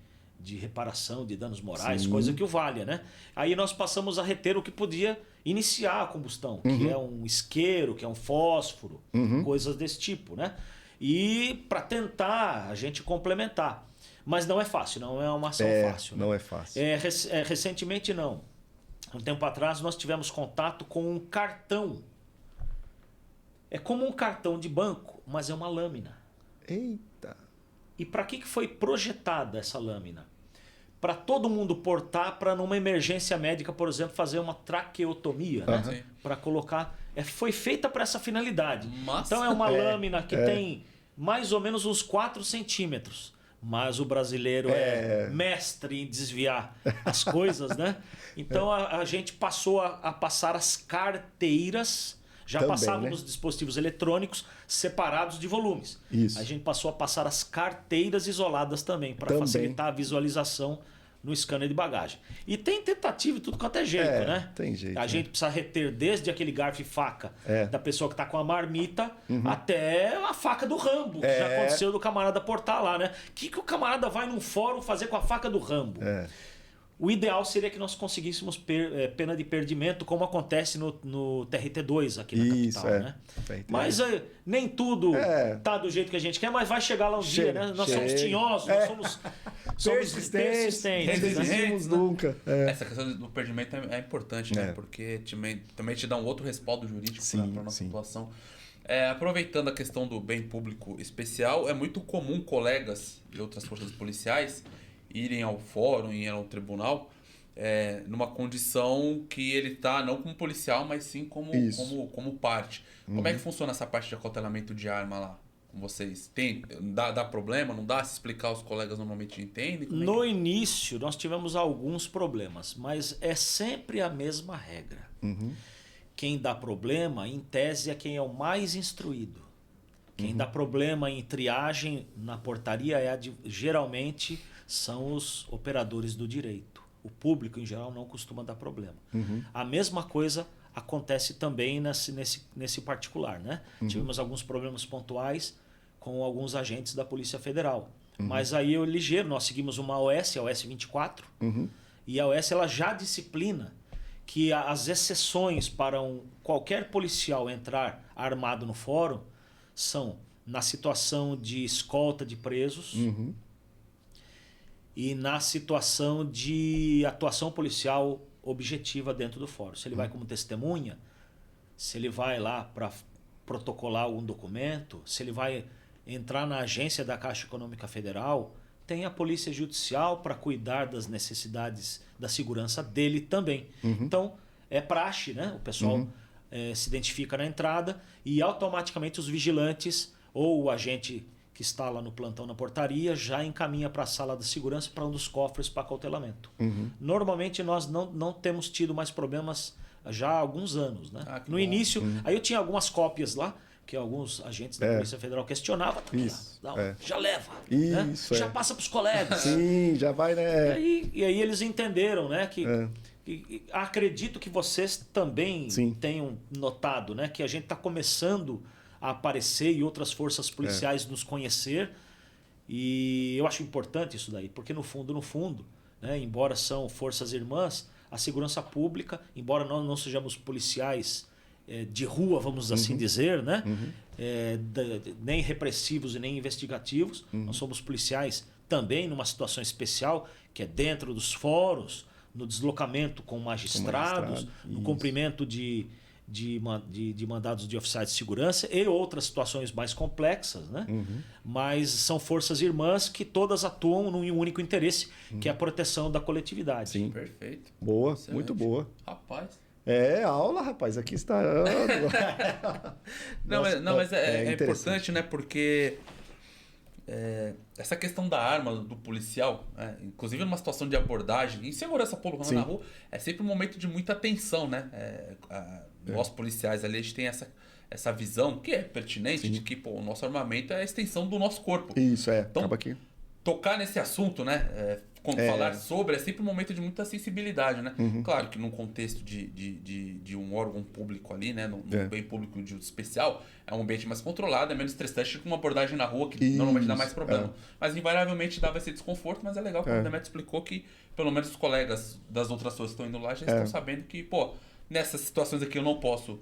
reparação de danos morais, coisa que o valha, né? Aí nós passamos a reter o que podia iniciar a combustão, que é um isqueiro, que é um fósforo, coisas desse tipo, né? E para tentar a gente complementar. Mas não é fácil, não é uma ação fácil. Não é fácil. Recentemente, não. Um tempo atrás, nós tivemos contato com um cartão. É como um cartão de banco, mas é uma lâmina. Eita! E para que foi projetada essa lâmina? Para todo mundo portar, para numa emergência médica, por exemplo, fazer uma traqueotomia, né? Para colocar... Foi feita para essa finalidade. Nossa. Então é uma lâmina que tem mais ou menos uns 4 centímetros. Mas o brasileiro é mestre em desviar as coisas, né? Então a gente passou a passar as carteiras, já também, passava né? nos dispositivos eletrônicos separados de volumes. Isso. A gente passou a passar as carteiras isoladas também, para facilitar a visualização no scanner de bagagem. E tem tentativa e tudo quanto é jeito, né? Tem jeito. A gente precisa reter desde aquele garfo e faca da pessoa que está com a marmita até a faca do Rambo, que já aconteceu do camarada portar lá, né? O que o camarada vai num fórum fazer com a faca do Rambo? O ideal seria que nós conseguíssemos pena de perdimento, como acontece no TRT2 aqui na capital, né? Mas nem tudo tá do jeito que a gente quer, mas vai chegar lá um dia, né? Nós somos tinhosos, nós somos persistentes. Resistimos nunca. Essa questão do perdimento é importante, né? Porque também te dá um outro respaldo jurídico para a nossa situação. Aproveitando a questão do bem público especial, é muito comum colegas de outras forças policiais irem ao fórum, irem ao tribunal, numa condição que ele está não como policial, mas sim como parte. Como é que funciona essa parte de acautelamento de arma lá com vocês? Dá problema? Não dá? Se explicar, os colegas normalmente entendem? No início, nós tivemos alguns problemas, mas é sempre a mesma regra. Quem dá problema, em tese, é quem é o mais instruído. Quem dá problema em triagem na portaria geralmente são os operadores do direito. O público, em geral, não costuma dar problema. A mesma coisa acontece também nesse particular, né? Tivemos alguns problemas pontuais com alguns agentes da Polícia Federal. Mas aí eu ligeiro, nós seguimos uma OS, a OS 24, e a OS ela já disciplina que as exceções para qualquer policial entrar armado no fórum são na situação de escolta de presos e na situação de atuação policial objetiva dentro do fórum. Se ele vai como testemunha, se ele vai lá para protocolar algum documento, se ele vai entrar na agência da Caixa Econômica Federal, tem a Polícia Judicial para cuidar das necessidades da segurança dele também. Então, é praxe, né? O pessoal se identifica na entrada e automaticamente os vigilantes ou o agente que está lá no plantão na portaria já encaminha para a sala de segurança para um dos cofres para acautelamento. Normalmente nós não temos tido mais problemas já há alguns anos. Né? No início, aí eu tinha algumas cópias lá, que alguns agentes da Polícia Federal questionavam. Já leva, né? Já passa para os colegas. Sim, já vai, né? E aí eles entenderam, né, que acredito que vocês também tenham notado, né, que a gente está começando a aparecer e outras forças policiais nos conhecer. E eu acho importante isso daí, porque no fundo, né, embora são forças irmãs, a segurança pública, embora nós não sejamos policiais de rua, vamos assim dizer, né, nem repressivos e nem investigativos, nós somos policiais também numa situação especial, que é dentro dos fóruns, no deslocamento com magistrados, no cumprimento de mandados de oficiais de segurança e outras situações mais complexas, né? Mas são forças irmãs que todas atuam num único interesse, que é a proteção da coletividade. Sim. Perfeito. Boa, Excelente. muito boa. Rapaz. Aula, rapaz, aqui está. mas é importante, né? Porque essa questão da arma do policial, inclusive numa situação de abordagem, em segurança pública na rua, é sempre um momento de muita tensão, né? Nós policiais ali, a gente tem essa visão que é pertinente de que o nosso armamento é a extensão do nosso corpo. Isso, então, acaba aqui. Tocar nesse assunto, né? Quando falar sobre, é sempre um momento de muita sensibilidade, né? Claro que num contexto de um órgão público ali, né? Num bem público de uso especial, é um ambiente mais controlado, é menos estressante que uma abordagem na rua, que normalmente dá mais problema. Mas invariavelmente dava esse desconforto, mas é legal que o Demetrio explicou que pelo menos os colegas das outras pessoas que estão indo lá já estão sabendo que, nessas situações aqui eu não posso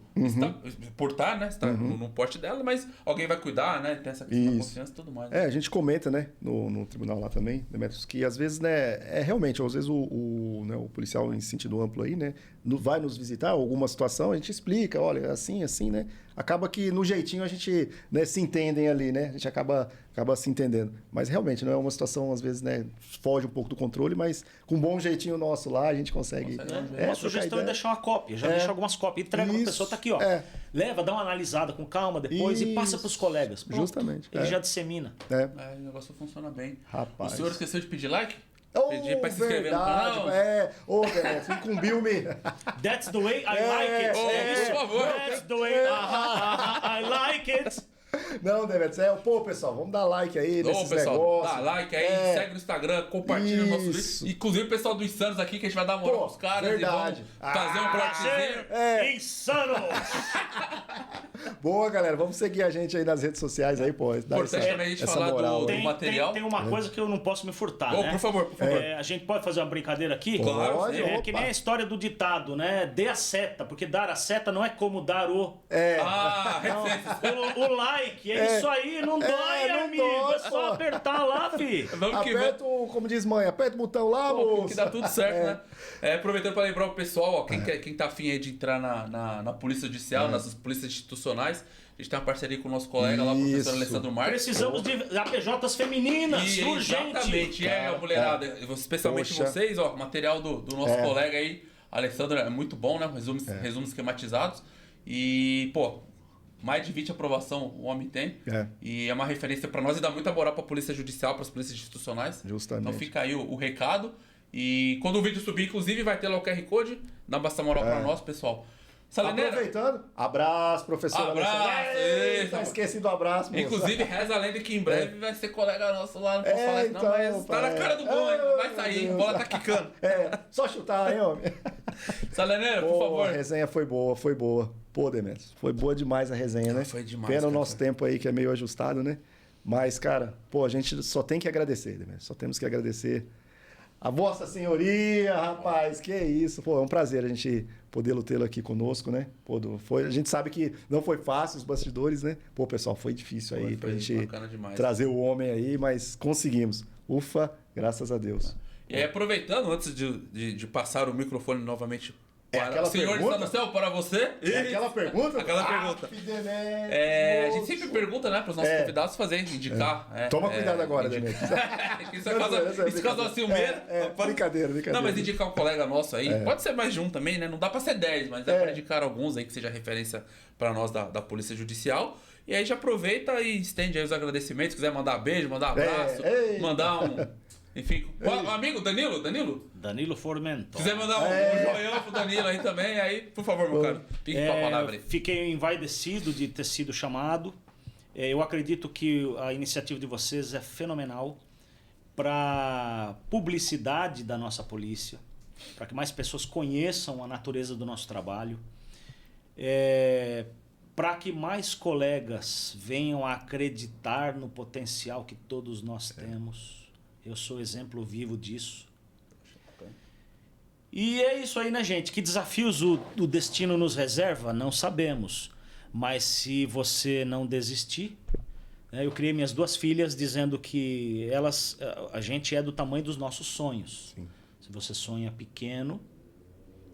portar, né? Estar no porte dela, mas alguém vai cuidar, né? Tem essa questão da confiança e tudo mais. Né? A gente comenta, né? No tribunal lá também, Demetrios, que às vezes, né? Realmente, às vezes o policial em sentido amplo aí, né? Vai nos visitar, alguma situação, a gente explica, olha, assim, né? Acaba que no jeitinho a gente, né, se entendem ali, né? A gente acaba se entendendo. Mas realmente não é uma situação, às vezes, né, foge um pouco do controle, mas com um bom jeitinho nosso lá, a gente consegue. Uma sugestão é deixar uma cópia, já deixa algumas cópias, entrega para a pessoa, tá aqui, ó. Leva, dá uma analisada com calma depois e passa para os colegas. Pronto, justamente. Ele já dissemina. O negócio funciona bem. Rapaz. O senhor esqueceu de pedir like? Pedir para se inscrever no canal? Demetrio, incumbiu-me. That's the way I like it. Por favor. That's the way I like it. Não, Demetrio, pessoal, vamos dar like aí nesses negócios. Dá like aí, segue no Instagram, compartilha o nosso vídeo. Inclusive o pessoal do Insanos aqui, que a gente vai dar moral pros caras e vamos fazer um prazer. Insano! Boa, galera, vamos seguir a gente aí nas redes sociais aí, Importante também a gente falar do material. Tem uma coisa que eu não posso me furtar, né? Por favor. A gente pode fazer uma brincadeira aqui? Claro. É que nem a história do ditado, né? Dê a seta, porque dar a seta não é como dar o... O like, isso aí, não dói, amigo. É só apertar lá, fi. Aperta, como diz mãe, aperta o botão lá, moço. Que dá tudo certo, né? Aproveitando para lembrar o pessoal, quem tá afim aí de entrar na Polícia Judicial, nas polícias institucionais, a gente tem uma parceria com o nosso colega lá, o professor Alessandro Marques. Precisamos de APJs femininas, urgente. Exatamente, mulherada. Especialmente vocês, material do nosso colega aí, Alessandro, é muito bom, né? Resumos esquematizados. E, mais de 20 aprovação o homem tem. E é uma referência para nós e dá muita moral para a Polícia Judicial, para as polícias institucionais. Justamente. Então fica aí o recado. E quando o vídeo subir, inclusive, vai ter lá o QR Code. Dá bastante moral para nós, pessoal. Saleneira. Aproveitando, abraço, professor. Abraço! Esqueci do abraço, moça. Inclusive, reza a lenda que em breve vai ser colega nosso lá. Não posso falar isso, não, mas tá na cara do gol, hein? Vai sair, a bola tá quicando. Só chutar, hein, homem? Saleneira, por favor. A resenha foi boa. Demetrio, foi boa demais a resenha, né? Foi demais. Pena o nosso tempo aí, que é meio ajustado, né? Mas, cara, pô, a gente só tem que agradecer, Demetrio. Só temos que agradecer a Vossa Senhoria, rapaz. Que isso. Pô, é um prazer a gente poder tê-lo aqui conosco, né? Pô, a gente sabe que não foi fácil os bastidores, né? Pô, pessoal, foi difícil aí pra gente trazer o homem aí, mas conseguimos. Ufa, graças a Deus. E aí, aproveitando, antes de passar o microfone novamente para o Senhor está no céu, para você. É aquela pergunta? Aquela pergunta. A gente sempre pergunta, né, para os nossos convidados indicar. Toma cuidado agora, Demetrio. Isso causa uma ciumeira. Brincadeira. Não, mas indicar um colega nosso aí, pode ser mais de um também, né? Não dá para ser 10, mas dá para indicar alguns aí que seja referência para nós da Polícia Judicial. E aí já aproveita e estende aí os agradecimentos. Se quiser mandar beijo, mandar abraço, mandar um... Enfim, o amigo Danilo? Danilo Formento. Se quiser mandar um joião pro Danilo aí também, aí, por favor, meu caro, fique com a palavra aí. Fiquei envaidecido de ter sido chamado. Eu acredito que a iniciativa de vocês é fenomenal para publicidade da nossa polícia, para que mais pessoas conheçam a natureza do nosso trabalho, para que mais colegas venham a acreditar no potencial que todos nós temos. Eu sou exemplo vivo disso. E é isso aí, né, gente? Que desafios o destino nos reserva? Não sabemos. Mas se você não desistir... Eu criei minhas 2 filhas dizendo que a gente é do tamanho dos nossos sonhos. Sim. Se você sonha pequeno,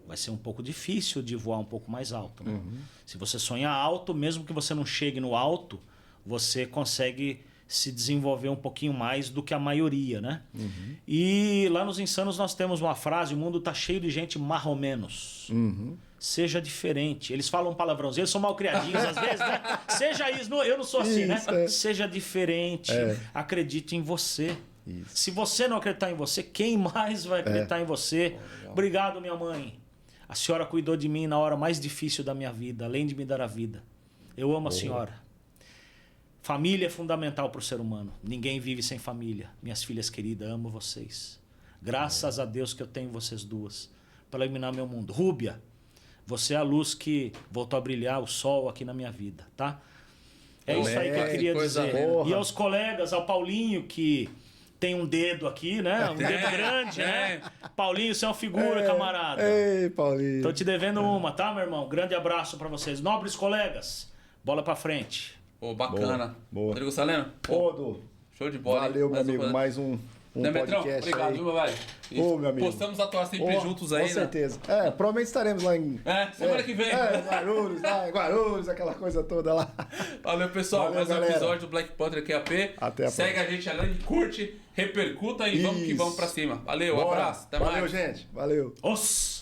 vai ser um pouco difícil de voar um pouco mais alto. Né? Uhum. Se você sonha alto, mesmo que você não chegue no alto, você consegue... se desenvolver um pouquinho mais do que a maioria, né? Uhum. E lá nos Insanos nós temos uma frase: o mundo tá cheio de gente marromenos. Uhum. Seja diferente. Eles falam palavrãozinho, eles são mal criadinhos às vezes, né? Seja isso, eu não sou assim, né? Seja diferente. Acredite em você. Isso. Se você não acreditar em você, quem mais vai acreditar em você? Obrigado, minha mãe. A senhora cuidou de mim na hora mais difícil da minha vida, além de me dar a vida. Eu amo a senhora. Família é fundamental para o ser humano. Ninguém vive sem família. Minhas filhas queridas, amo vocês. Graças a Deus que eu tenho vocês 2 para iluminar meu mundo. Rúbia, você é a luz que voltou a brilhar, o sol aqui na minha vida, tá? Isso aí que eu queria dizer. E aos colegas, ao Paulinho, que tem um dedo aqui, né? Um dedo grande, né? Paulinho, você é uma figura, camarada. Ei, Paulinho. Tô te devendo uma, tá, meu irmão? Grande abraço para vocês. Nobres colegas, bola para frente. Pô, bacana. Boa. Rodrigo Saleno? Pô, show de bola. Valeu, meu amigo. Mais um Demetrão, podcast obrigado, aí. Meu velho. Ô, meu amigo. Postamos atuar sempre juntos aí, com certeza. Provavelmente estaremos lá em... semana que vem. Guarulhos, aquela coisa toda lá. Valeu, pessoal. Mais um episódio do Black Panther QAP. Até a Segue próxima. a gente além, curte, repercuta e vamos que vamos pra cima. Valeu, abraço. Até mais. Valeu, gente. Valeu. Os